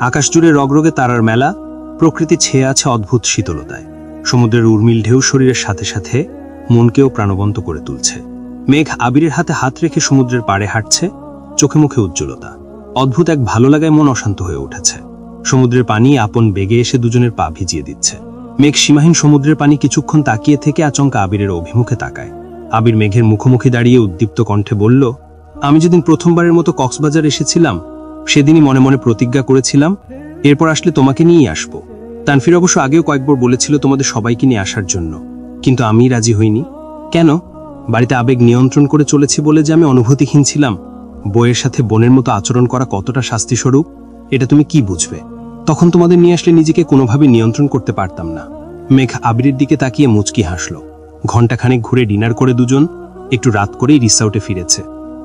Speaker 3: আকাশ জুড়ে রগরগে তারার মেলা, প্রকৃতি ছেয়ে আছে অদ্ভুত শীতলতায়। সমুদ্রের উর্মিল ঢেউ শরীরের সাথে সাথে মনকেও প্রাণবন্ত করে তুলছে। মেঘ আবিরের হাতে হাত রেখে সমুদ্রের পাড়ে হাঁটছে, চোখে মুখে উজ্জ্বলতা। অদ্ভুত এক ভালো লাগায় মন অশান্ত হয়ে উঠেছে। সমুদ্রের পানি আপন বেগে এসে দুজনের পা ভিজিয়ে দিচ্ছে। মেঘ সীমাহীন সমুদ্রের পানি কিছুক্ষণ তাকিয়ে থেকে আচমকা আবিরের অভিমুখে তাকায়। আবির মেঘের মুখোমুখি দাঁড়িয়ে উদ্দীপ্ত কণ্ঠে বলল, আমি যেদিন প্রথমবারের মতো কক্সবাজার এসেছিলাম সেদিনই মনে মনে প্রতিজ্ঞা করেছিলাম এরপর আসলে তোমাকে নিয়েই আসবো। তানভীর অবশ্য আগেও কয়েকবার বলেছিল তোমাদের সবাইকে নিয়ে আসার জন্য, কিন্তু আমি রাজি হইনি। কেন? বাড়িতে আবেগ নিয়ন্ত্রণ করে চলেছি বলে যে আমি অনুভূতিহীন ছিলাম। বইয়ের সাথে বোনের মতো আচরণ করা কতটা শাস্তিস্বরূপ এটা তুমি কি বুঝবে? তখন তোমাদের নিয়ে আসলে নিজেকে কোনোভাবে নিয়ন্ত্রণ করতে পারতাম না। মেঘ আবিরের দিকে তাকিয়ে মুচকি হাসল। ঘণ্টাখানেক ঘুরে ডিনার করে দুজন একটু রাত করেই রিসর্টে ফিরেছে।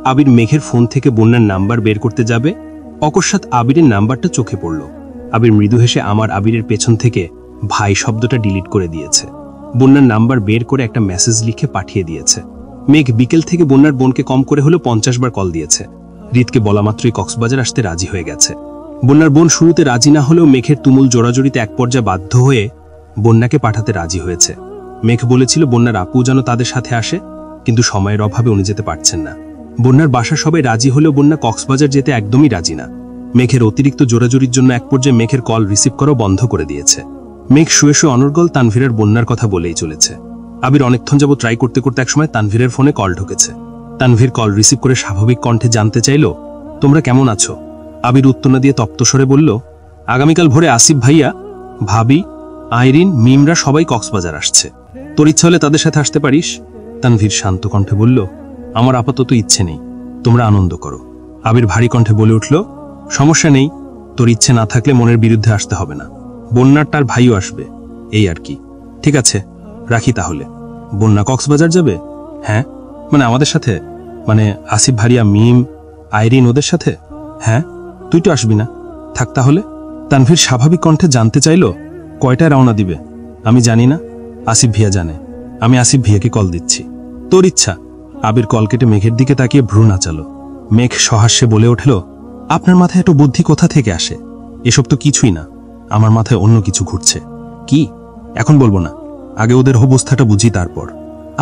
Speaker 3: আবির মেঘের ফোন থেকে বন্যার নাম্বার বের করতে যাবে, অকস্মাৎ আবিরের নাম্বারটা চোখে পড়ল। আবির মৃদু হেসে আমার আবিরের পেছন থেকে ভাই শব্দটা ডিলিট করে দিয়েছে। বন্যার নাম্বার বের করে একটা মেসেজ লিখে পাঠিয়ে দিয়েছে। মেঘ বিকেল থেকে বন্যার বোনকে কম করে হলেও 50 বার কল দিয়েছে। রিতকে বলা মাত্রই কক্সবাজার আসতে রাজি হয়ে গেছে। বন্যার বোন শুরুতে রাজি না হলেও মেঘের তুমুল জোড়াজড়িতে এক পর্যায়ে বাধ্য হয়ে বন্যাকে পাঠাতে রাজি হয়েছে। মেঘ বলেছিল বন্যার আপু যেন তাদের সাথে আসে, কিন্তু সময়ের অভাবে উনি যেতে পারছেন না। বন্যার বাসা সবাই রাজি হলেও বন্যা কক্সবাজার যেতে একদমই রাজি না। মেঘের অতিরিক্ত জোড়াজড়ির জন্য এক পর্যায়ে মেঘের কল রিসিভ করাও বন্ধ করে দিয়েছে। মেঘ শুয়ে শুয়ে অনর্গল তানভীরের বন্যার কথা বলেই চলেছে। আবির অনেকক্ষণ যাবত ট্রাই করতে করতে একসময় তানভীরের ফোনে কল ঢুকেছে। তানভীর কল রিসিভ করে স্বাভাবিক কণ্ঠে জানতে চাইল, তোমরা কেমন আছো? আবির উত্তর না দিয়ে তপ্ত স্বরে বলল, আগামীকাল ভোরে আসিফ ভাইয়া, ভাবি,
Speaker 5: আইরিন, মিমরা সবাই কক্সবাজার আসছে। তোর ইচ্ছা হলে তাদের সাথে আসতে পারিস। তানভীর শান্ত কণ্ঠে বলল, আমার আপাতত ইচ্ছে নেই, তোমরা আনন্দ করো। আবির ভারী কণ্ঠে বলে উঠল, সমস্যা নেই, তোর ইচ্ছে না থাকলে মনের বিরুদ্ধে আসতে হবে না। বন্যার তার ভাইও আসবে, এই আর কি। ঠিক আছে, রাখি তাহলে। বন্যা কক্সবাজার যাবে? হ্যাঁ, মানে আমাদের সাথে, মানে আসিফ ভারিয়া, মিম, আইরিন ওদের সাথে? হ্যাঁ, তুই তো আসবি না? থাক তাহলে। তানভীর স্বাভাবিক কণ্ঠে জানতে চাইল, কয়টায় রওনা দিবে? আমি জানি না, আসিফ ভিয়া জানে। আমি আসিফ ভিয়াকে কল দিচ্ছি। তোর ইচ্ছা। আবির কল কেটে মেঘের দিকে তাকিয়ে ভ্রু নাচালো। মেঘ সহাস্যে বলে উঠল, আপনার মাথায় এত বুদ্ধি কোথা থেকে আসে? এসব তো কিছুই না, আমার মাথায় অন্য কিছু ঘুরছে। কি? এখন বলবো না, আগে ওদের অবস্থাটা বুঝি তারপর।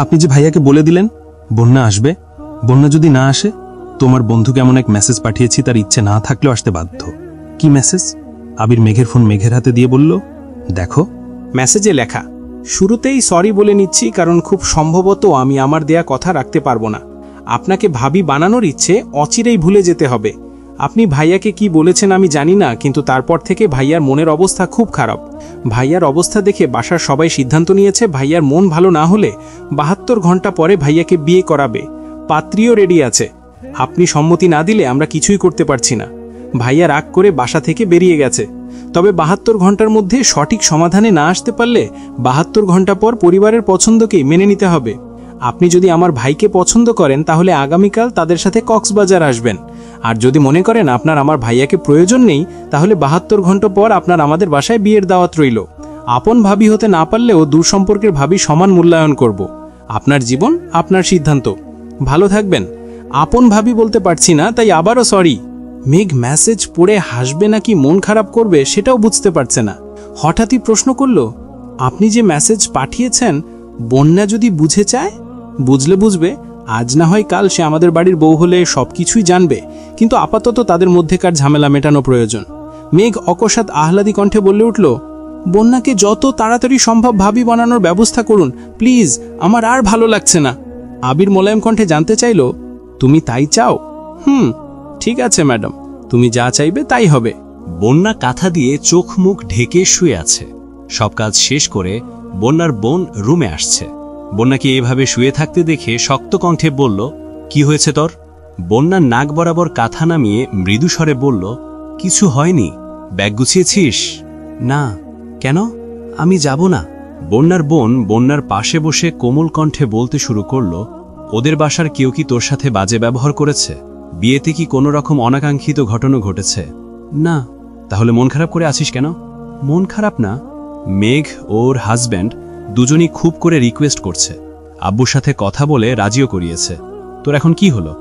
Speaker 5: আপনি যে ভাইয়াকে বলে দিলেন বন্যা আসবে, বন্যা যদি না আসে? তোমার বন্ধুকে এমন এক মেসেজ পাঠিয়েছি, তার ইচ্ছে না থাকলেও আসতে বাধ্য। কি মেসেজ? আবির মেঘের ফোন মেঘের হাতে দিয়ে বলল, দেখো।
Speaker 2: মেসেজে লেখা, শুরুতেই সরি বলে নিচ্ছি, কারণ খুব সম্ভবত আমি আমার দেয়া কথা রাখতে পারবো না। আপনাকে ভাবি বানানোর ইচ্ছে অচিরেই ভুলে যেতে হবে। আপনি ভাইয়াকে কি বলেছেন আমি জানি না, কিন্তু তারপর থেকে ভাইয়ার মনের অবস্থা খুব খারাপ। ভাইয়ার অবস্থা দেখে বাসার সবাই সিদ্ধান্ত নিয়েছে ভাইয়ার মন ভালো না হলে 72 ঘন্টা পরে ভাইয়াকে বিয়ে করাবে। পাত্রীও রেডি আছে। আপনি সম্মতি না দিলে আমরা কিছুই করতে পারছি না। ভাইয়া রাগ করে বাসা থেকে বেরিয়ে গেছে। তবে 72 ঘন্টার মধ্যে সঠিক সমাধানে না আসতে পারলে 72 ঘন্টা পর পরিবারের পছন্দকেই মেনে নিতে হবে। আপনি যদি আমার ভাইকে পছন্দ করেন তাহলে আগামীকাল তাদের সাথে কক্সবাজার আসবেন। আর যদি মনে করেন আপনার আমার ভাইয়াকে প্রয়োজন নেই, তাহলে 72 ঘন্টা পর আপনার আমাদের বাসায় বিয়ের দাওয়াত রইল। আপন ভাবি হতে না পারলেও দূর সম্পর্কের ভাবি সমান মূল্যায়ন করব। আপনার জীবন, আপনার সিদ্ধান্ত। ভালো থাকবেন। আপন ভাবি বলতে পারছি না, তাই আবারও সরি। মেঘ মেসেজ পড়ে হাসবে নাকি মন খারাপ করবে সেটাও বুঝতে পারছে না। হঠাৎই প্রশ্ন করল, আপনি যে মেসেজ পাঠিয়েছেন, বন্যা যদি বুঝে চায়? বুঝলে বুঝবে, আজ না হয় কাল সে আমাদের বাড়ির বউ হলে সবকিছুই জানবে, কিন্তু আপাতত তাদের মধ্যেকার ঝামেলা মেটানো প্রয়োজন। মেঘ অকস্মাৎ আহ্লাদী কণ্ঠে বলে উঠল, বন্যাকে যত তাড়াতাড়ি সম্ভব ভাবি বানানোর ব্যবস্থা করুন প্লিজ, আমার আর ভালো লাগছে না। আবির মোলায়েম কণ্ঠে জানতে চাইল, তুমি তাই চাও? ঠিক আছে ম্যাডাম, তুমি যা চাইবে তাই হবে।
Speaker 3: বন্যা কাঁথা দিয়ে চোখ মুখ ঢেকে শুয়ে আছে। সব কাজ শেষ করে বন্যার বোন রুমে আসছে। বন্যাকে এভাবে শুয়ে থাকতে দেখে শক্ত কণ্ঠে বলল, কি হয়েছে তোর? বন্যার নাক বরাবর কাঁথা নামিয়ে মৃদু স্বরে বলল, কিছু হয়নি। ব্যাগ গুছিয়েছিস? না। কেন? আমি যাব না। বন্যার বোন বন্যার পাশে বসে কোমল কণ্ঠে বলতে শুরু করল, ওদের বাসার কেউ কি তোর সাথে বাজে ব্যবহার করেছে? বিয়েতে কি কোনো রকম অনাকাঙ্ক্ষিত ঘটনা ঘটেছে? না। তাহলে মন খারাপ করে আছিস কেন? মন খারাপ না। মেঘ ওর হাজব্যান্ড দুজনই খুব করে রিকোয়েস্ট করছে, আব্বুর সাথে কথা বলে রাজিও করিয়েছে। তোর এখন কি হলো?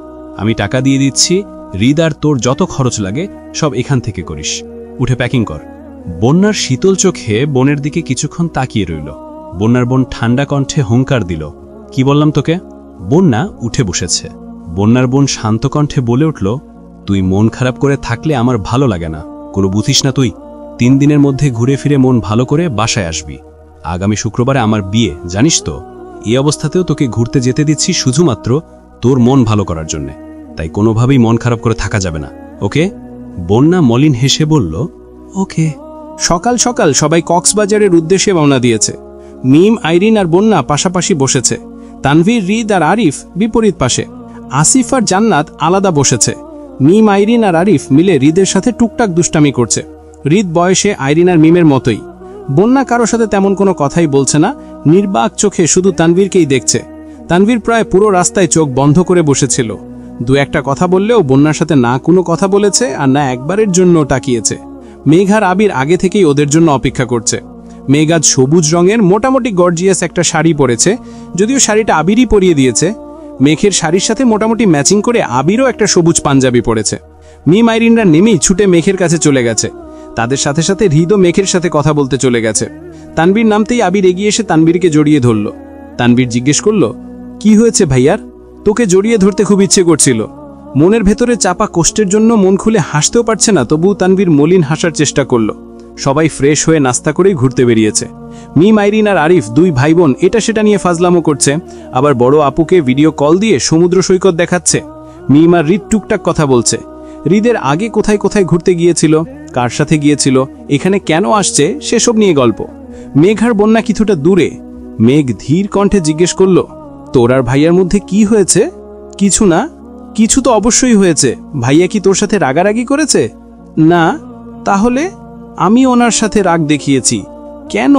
Speaker 3: আমি টাকা দিয়ে দিচ্ছি, হৃদ আর তোর যত খরচ লাগে সব এখান থেকে করিস। উঠে প্যাকিং কর। বন্যার শীতল চোখে বোনের দিকে কিছুক্ষণ তাকিয়ে রইল। বন্যার বোন ঠান্ডা কণ্ঠে হুঙ্কার দিল, কি বললাম তোকে? বন্যা উঠে বসেছে। বন্যার বোন শান্ত কণ্ঠে বলে উঠল, তুই মন খারাপ করে থাকলে আমার ভালো লাগে না। কোনো বুঝিস না তুই? 3 দিনের মধ্যে ঘুরে ফিরে মন ভালো করে বাসায় আসবি। আগামী শুক্রবারে আমার বিয়ে, জানিস তো? এই অবস্থাতেও তোকে ঘুরতে যেতে দিচ্ছি শুধুমাত্র তোর মন ভালো করার জন্যে, তাই কোনোভাবেই মন খারাপ করে থাকা যাবে না, ওকে? বন্যা মলিন হেসে বলল, ওকে।
Speaker 2: সকাল সকাল সবাই কক্সবাজারের উদ্দেশ্যে রওনা দিয়েছে। মিম, আইরিন আর বন্যা পাশাপাশি বসেছে। তানভীর, হৃদ আর আরিফ বিপরীত পাশে। আসিফ আর জান্নাত আলাদা বসেছে। মিম, আইরিন আর আরিফ মিলে হৃদের সাথে টুকটাক দুষ্টামি করছে। হৃদ বয়সে আইরিন আর মিমের মতোই। বন্যা কারো সাথে তেমন কোনো কথাই বলছে না, নির্বাক চোখে শুধু তানভীরকেই দেখছে। তানভীর প্রায় পুরো রাস্তায় চোখ বন্ধ করে বসেছিল। 2-1টা কথা বললেও বন্যার সাথে না কোনো কথা বলেছে আর না একবারের জন্য তাকিয়েছে। মেঘ আর আবির আগে থেকেই ওদের জন্য অপেক্ষা করছে। মেঘ আজ সবুজ রঙের মোটামুটি গর্জিয়াস একটা শাড়ি পরেছে, যদিও শাড়িটা আবিরই পরিয়ে দিয়েছে। মেঘের শাড়ির সাথে মোটামুটি ম্যাচিং করে আবিরও একটা সবুজ পাঞ্জাবি পরেছে। মিম, আইরিনরা নেমেই ছুটে মেঘের কাছে চলে গেছে। তাদের সাথে সাথে হৃদও মেঘের সাথে কথা বলতে চলে গেছে। তানভীর নামতেই আবির এগিয়ে এসে তানভীরকে জড়িয়ে ধরল। তানভীর জিজ্ঞেস করল, কি হয়েছে ভাইয়ার? তোকে জড়িয়ে ধরতে খুব ইচ্ছে করছিল। মনের ভেতরে চাপা কষ্টের জন্য মন খুলে হাসতেও পারছে না, তবু তানভীর মলিন হাসার চেষ্টা করল। সবাই ফ্রেশ হয়ে নাস্তা করেই ঘুরতে বেরিয়েছে। মিম, আইরিন আর আরিফ 2 ভাই বোন এটা সেটা নিয়ে ফাজলামো করছে, আবার বড় আপুকে ভিডিও কল দিয়ে সমুদ্র সৈকত দেখাচ্ছে। মিম আর হৃদ টুকটাক কথা বলছে। হৃদের আগে কোথায় কোথায় ঘুরতে গিয়েছিল, কার সাথে গিয়েছিল, এখানে কেন আসছে সেসব নিয়ে গল্প।
Speaker 5: মেঘ আর বন্যা কিছুটা দূরে। মেঘ ধীর কণ্ঠে জিজ্ঞেস করল, তোর আর ভাইয়ার মধ্যে কি হয়েছে? কিছু না। কিছু তো অবশ্যই হয়েছে। ভাইয়া কি তোর সাথে রাগারাগি করেছে? না। তাহলে? আমি ওনার সাথে রাগ দেখিয়েছি। কেন?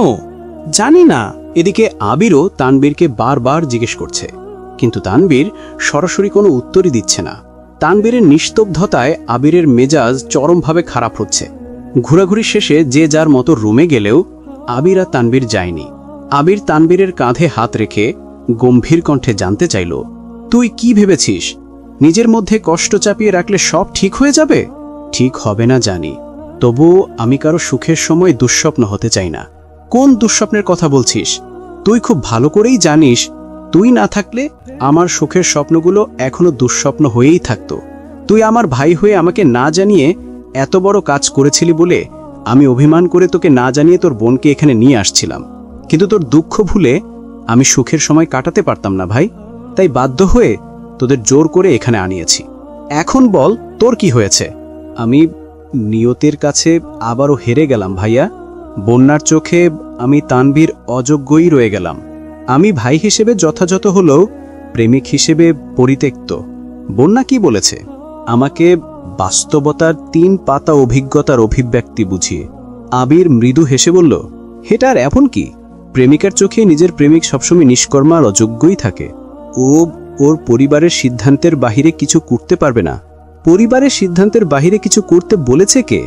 Speaker 5: জানি না।
Speaker 2: এদিকে আবিরও তানবীরকে বারবার জিজ্ঞেস করছে, কিন্তু তানবীর সরাসরি কোনো উত্তরই দিচ্ছে না। তানবীরের নিস্তব্ধতায় আবিরের মেজাজ চরমভাবে খারাপ হচ্ছে। ঘোরাঘুরি শেষে যে যার মতো রুমে গেলেও আবির আর তানবীর যায়নি। আবির তানবীরের কাঁধে হাত রেখে গম্ভীর কণ্ঠে জানতে চাইল, তুই কি ভেবেছিস নিজের মধ্যে কষ্ট চাপিয়ে রাখলে সব ঠিক হয়ে যাবে? ঠিক হবে না জানি, তবুও আমি কারো সুখের সময় দুঃস্বপ্ন হতে চাই না। কোন দুঃস্বপ্নের কথা বলছিস? তুই খুব ভালো করেই জানিস তুই না থাকলে আমার সুখের স্বপ্নগুলো এখনো দুঃস্বপ্ন হয়েই থাকতো। তুই আমার ভাই হয়ে আমাকে না জানিয়ে এত বড় কাজ করেছিলি বলে আমি অভিমান করে তোকে না জানিয়ে তোর বোনকে এখানে নিয়ে আসছিলাম, কিন্তু তোর দুঃখ ভুলে আমি সুখের সময় কাটাতে পারতাম না ভাই, তাই বাধ্য হয়ে তোদের জোর করে এখানে আনিয়েছি। এখন বল তোর কি হয়েছে? আমি নিয়তের কাছে আবারও হেরে গেলাম ভাইয়া। বন্যার চোখে আমি তানবীর অযোগ্যই রয়ে গেলাম। আমি ভাই হিসেবে যথাযথ হলেও প্রেমিক হিসেবে পরিত্যক্ত। বন্যা কি বলেছে? আমাকে বাস্তবতার 3 পাতা অভিজ্ঞতার অভিব্যক্তি বুঝিয়ে। আবির মৃদু হেসে বলল, হেটা আর এমন কি? প্রেমিকার চোখে নিজের প্রেমিক সবসময় নিষ্কর্মা আর অযোগ্যই থাকে। ও ওর পরিবারের সিদ্ধান্তের বাহিরে কিছু করতে পারবে না। পরিবারের সিদ্ধান্তের বাহিরে কিছু করতে বলেছে কে?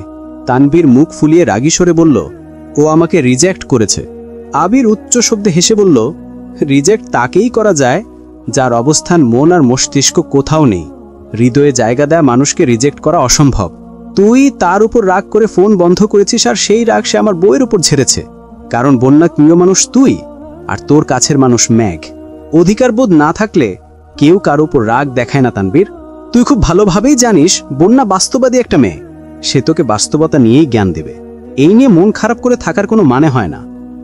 Speaker 2: তানবীর মুখ ফুলিয়ে রাগী স্বরে বলল, ও আমাকে রিজেক্ট করেছে। আবির উচ্চ শব্দে হেসে বলল, রিজেক্ট তাকেই করা যায় যার অবস্থান মন আর মস্তিষ্ক কোথাও নেই। হৃদয়ে জায়গা দেয়া মানুষকে রিজেক্ট করা অসম্ভব। তুই তার উপর রাগ করে ফোন বন্ধ করেছিস, আর সেই রাগ সে আমার বউয়ের উপর ঝেড়েছে। কারণ বন্যা প্রিয় মানুষ তুই, আর তোর কাছের মানুষ মেঘ। অধিকারবোধ না থাকলে কেউ কার উপর রাগ দেখায় না তানবীর। তুই খুব ভালোভাবেই জানিস বন্যা বাস্তববাদী একটা মেয়ে। সে তোকে বাস্তবতা নিয়েই জ্ঞান দেবে। এই নিয়ে মন খারাপ করে থাকার কোনো মানে হয় না।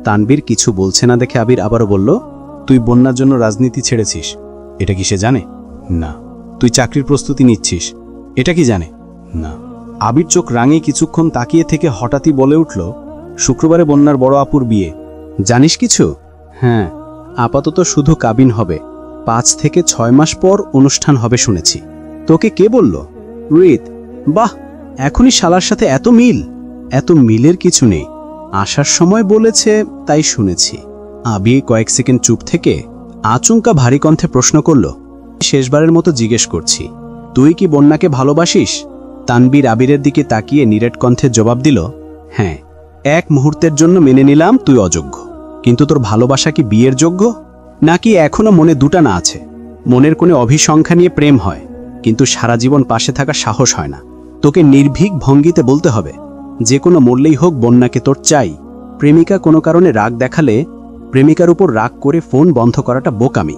Speaker 2: তানবীর কিছু বলছে না দেখে আবির আবারও বলল,
Speaker 6: তুই বন্যার জন্য রাজনীতি ছেড়েছিস, এটা কি সে জানে? না। তুই চাকরির প্রস্তুতি নিচ্ছিস, এটা কি জানে? না। আবির চোখ রাঙিয়ে কিছুক্ষণ তাকিয়ে থেকে হঠাৎই বলে উঠল, শুক্রবারে বন্যার বড় আপুর বিয়ে।
Speaker 2: জানিস কিছু? হ্যাঁ, আপাতত শুধু কাবিন হবে। 5 থেকে 6 মাস পর অনুষ্ঠান হবে শুনেছি। তোকে কে বলল? রিত। বাহ, এখনই শালার সাথে এত মিল। এত মিলের কিছু নেই, আসার সময় বলেছে তাই শুনেছি। আবির কয়েক সেকেন্ড চুপ থেকে আচমকা ভারী কণ্ঠে প্রশ্ন করল, শেষবারের মতো জিজ্ঞেস করছি, তুই কি বন্যাকে ভালোবাসিস? তানবীর আবিরের দিকে তাকিয়ে নিরেট কণ্ঠে জবাব দিল, হ্যাঁ। এক মুহূর্তের জন্য মেনে নিলাম তুই অযোগ্য, কিন্তু তোর ভালোবাসা কি বিয়ের যোগ্য? নাকি এখনো মনে দুটা না আছে? মনের কোণে অভিসংখ্যা নিয়ে প্রেম হয়, কিন্তু সারা জীবন পাশে থাকার সাহস হয় না। তোকে নির্ভীক ভঙ্গিতে বলতে হবে, যে কোনো মূল্যেই হোক বন্যাকে তোর চাই। প্রেমিকা কোনো কারণে রাগ দেখালে প্রেমিকার উপর রাগ করে ফোন বন্ধ করাটা বোকামি।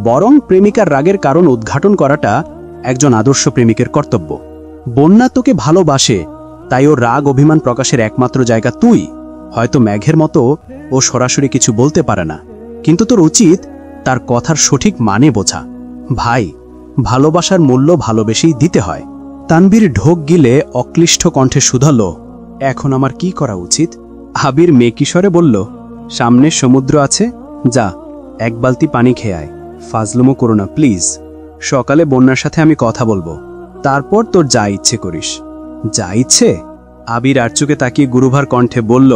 Speaker 2: বরং প্রেমিকার রাগের কারণ উদ্ঘাটন করাটা একজন আদর্শ প্রেমিকের কর্তব্য। বন্যা তোকে ভালোবাসে, তাই ওর রাগ অভিমান প্রকাশের একমাত্র জায়গা তুই। হয়তো মেঘের মতো ও সরাসরি কিছু বলতে পারে না, কিন্তু তোর উচিত তার কথার সঠিক মানে বোঝা। ভাই, ভালোবাসার মূল্য ভালোবেসেই দিতে হয়। তানবীর ঢোক গিলে অক্লিষ্ট কণ্ঠে শুধালো, এখন আমার কি করা উচিত? আবির মেকিশরে বলল, সামনে সমুদ্র আছে, যা 1 বালতি পানি খেয়ে আয়। ফাজলুমো করো না প্লিজ। সকালে বন্যার সাথে আমি কথা বলবো, তারপর তোর যা ইচ্ছে করিস। যা ইচ্ছে? আবির আর চোখে তাকিয়ে গুরুভার কণ্ঠে বলল,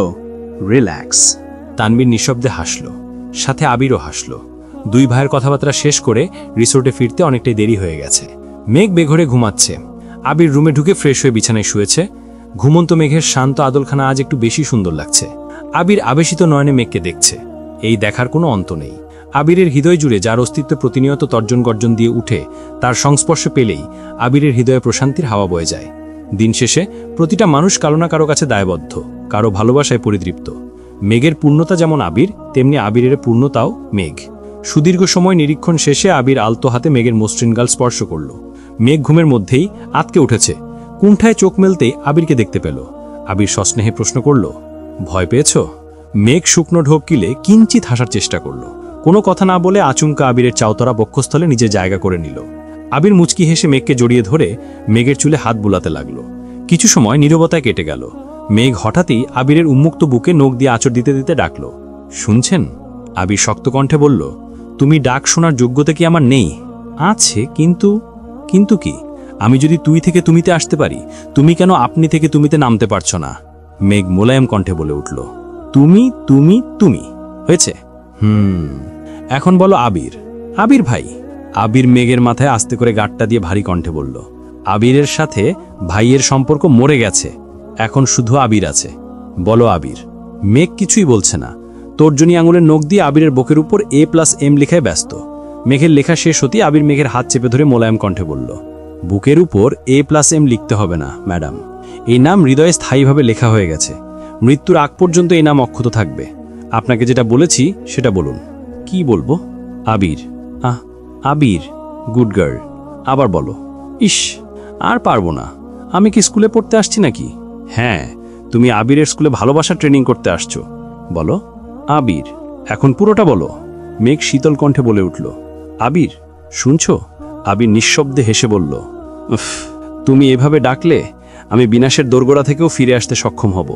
Speaker 2: রিল্যাক্স।
Speaker 5: তানবীর নিঃশব্দে হাসল, সাথে আবিরও হাসল। 2 ভাইয়ের কথাবার্তা শেষ করে রিসোর্টে ফিরতে অনেকটাই দেরি হয়ে গেছে। মেঘ বেঘরে ঘুমাচ্ছে। আবির রুমে ঢুকে ফ্রেশ হয়ে বিছানায় শুয়েছে। ঘুমন্ত মেঘের শান্ত আদলখানা আজ একটু বেশি সুন্দর লাগছে। আবির আবেশিত নয়নে মেঘকে দেখছে। এই দেখার কোনো অন্ত নেই। আবিরের হৃদয় জুড়ে যার অস্তিত্ব প্রতিনিয়ত তর্জন গর্জন দিয়ে উঠে, তার সংস্পর্শ পেলেই আবিরের হৃদয়ে প্রশান্তির হাওয়া বয়ে যায়। দিন শেষে প্রতিটা মানুষ কারো না কারো কাছে দায়বদ্ধ, কারো ভালোবাসায় পরিতৃপ্ত। মেঘের পূর্ণতা যেমন আবির, তেমনি আবিরের পূর্ণতাও মেঘ। সুদীর্ঘ সময় নিরীক্ষণ শেষে আবির আলতো হাতে মেঘের মসৃণ গাল স্পর্শ করল। মেঘ ঘুমের মধ্যেই আতকে উঠেছে। কুণ্ঠায় চোখ মেলতেই আবিরকে দেখতে পেল। আবির সস্নেহে প্রশ্ন করল, ভয় পেয়েছ? মেঘ শুকনো ঢোক গিলে কিঞ্চিত হাসার চেষ্টা করল। কোনো কথা না বলে আচমকা আবিরের চাউতরা বক্ষস্থলে নিজের জায়গা করে নিল। আবির মুচকি হেসে মেঘকে জড়িয়ে ধরে মেঘের চুলে হাত বুলাতে লাগল। কিছু সময় নীরবতায় কেটে গেল।
Speaker 3: মেঘ হঠাৎই আবিরের উন্মুক্ত বুকে নখ দিয়ে আঁচড় দিতে দিতে ডাকল, শুনছেন? আবির শক্ত কণ্ঠে বলল, তুমি ডাক শোনার যোগ্যতা কি আমার নেই? আছে, কিন্তু কি? আমি যদি তুই থেকে তুমিতে আসতে পারি, তুমি কেন আপনি থেকে তুমিতে নামতে পারছো না? মেঘ মোলায়েম কণ্ঠে বলে উঠল, তুমি তুমি তুমি হয়েছে। এখন বলো আবির। আবির ভাই। আবির মেঘের মাথায় আস্তে করে গাঁটটা দিয়ে ভারী কণ্ঠে বলল, আবিরের সাথে ভাইয়ের সম্পর্ক মরে গেছে, এখন শুধু আবির আছে। বলো আবির। মেঘ কিছুই বলছে না, তর্জনী আঙুলের নখ দিয়ে আবিরের বুকের উপর A+M লেখায় ব্যস্ত। মেঘের লেখা শেষ হতেই আবির মেঘের হাত চেপে ধরে মোলায়েম কণ্ঠে বলল, বুকের উপর A+M লিখতে হবে না ম্যাডাম, এই নাম হৃদয়ে স্থায়ীভাবে লেখা হয়ে গেছে, মৃত্যুর আগ পর্যন্ত এই নাম অক্ষত থাকবে। আপনাকে যেটা বলেছি সেটা বলুন। কি বলবো? আবির। আবির, গুড গার্ল। আবার বলো। ইস, আর পারবো না। আমি কি স্কুলে পড়তে আসছি নাকি? হ্যাঁ, তুমি আবিরের স্কুলে ভালোবাসা ট্রেনিং করতে আসছো। বলো আবির। এখন পুরোটা বলো। মেঘ শীতল কণ্ঠে বলে উঠল, আবির শুনছো? আবির নিঃশব্দে হেসে বলল, উফ, তুমি এভাবে ডাকলে আমি বিনাশের দোরগোড়া থেকেও ফিরে আসতে সক্ষম হব।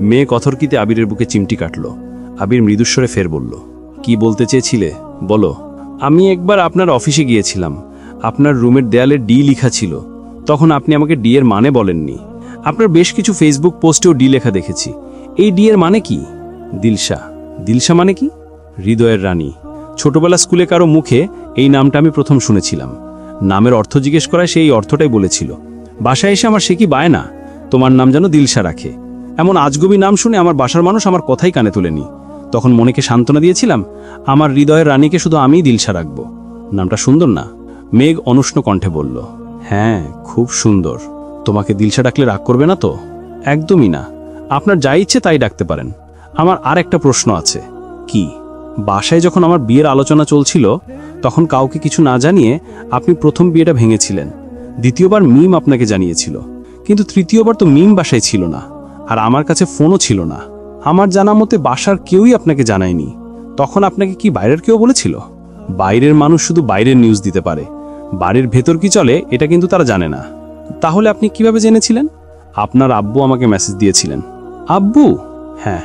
Speaker 3: মেঘ অথর্কিতে আবিরের বুকে চিমটি কাটল। আবির মৃদুস্বরে ফের বলল, কি বলতে চেয়েছিলে বলো। আমি একবার আপনার অফিসে গিয়েছিলাম, আপনার রুমের দেয়ালে ডি লেখা ছিল, তখন আপনি আমাকে ডি এর মানে বলেননি। আপনার বেশ কিছু ফেসবুক পোস্টেও ডি লেখা দেখেছি। এই ডি এর মানে কি? দিলশা। দিলশা মানে কি? হৃদয়ের রানী। ছোটবেলা স্কুলে কারো মুখে এই নামটা আমি প্রথম শুনেছিলাম। নামের অর্থ জিজ্ঞেস করায় সেই অর্থটাই বলেছিল। বাসায় এসে আমার সে কি বায় না, তোমার নাম যেন দিলশা রাখে। এমন আজগবি নাম শুনে আমার বাসার মানুষ আমার কথাই কানে তোলেনি। তখন মনেকে সান্ত্বনা দিয়েছিলাম, আমার হৃদয়ের রানীকে শুধু আমিই দিলশা রাখব। নামটা সুন্দর না? মেঘ অনুষ্ণ কণ্ঠে বলল, হ্যাঁ খুব সুন্দর। তোমাকে দিলশা ডাকলে রাগ করবে না তো? একদমই না, আপনার যা ইচ্ছে তাই ডাকতে পারেন। আমার আর একটা প্রশ্ন আছে। কি? বাসায় যখন আমার বিয়ের আলোচনা চলছিল, তখন কাউকে কিছু না জানিয়ে আপনি প্রথম বিয়েটা ভেঙেছিলেন। দ্বিতীয়বার মিম আপনাকে জানিয়েছিল, কিন্তু তৃতীয়বার তো মিম বাসায় ছিল না, আর আমার কাছে ফোনও ছিল না। আমার জানা মতে বাসার কেউই আপনাকে জানায়নি। তখন আপনাকে কি বাইরের কেউ বলেছিল? বাইরের মানুষ শুধু বাইরের নিউজ দিতে পারে, বাড়ির ভেতর কি চলে এটা কিন্তু তারা জানে না। তাহলে আপনি কিভাবে জেনেছিলেন? আপনার আব্বু আমাকে মেসেজ দিয়েছিলেন। আব্বু? হ্যাঁ,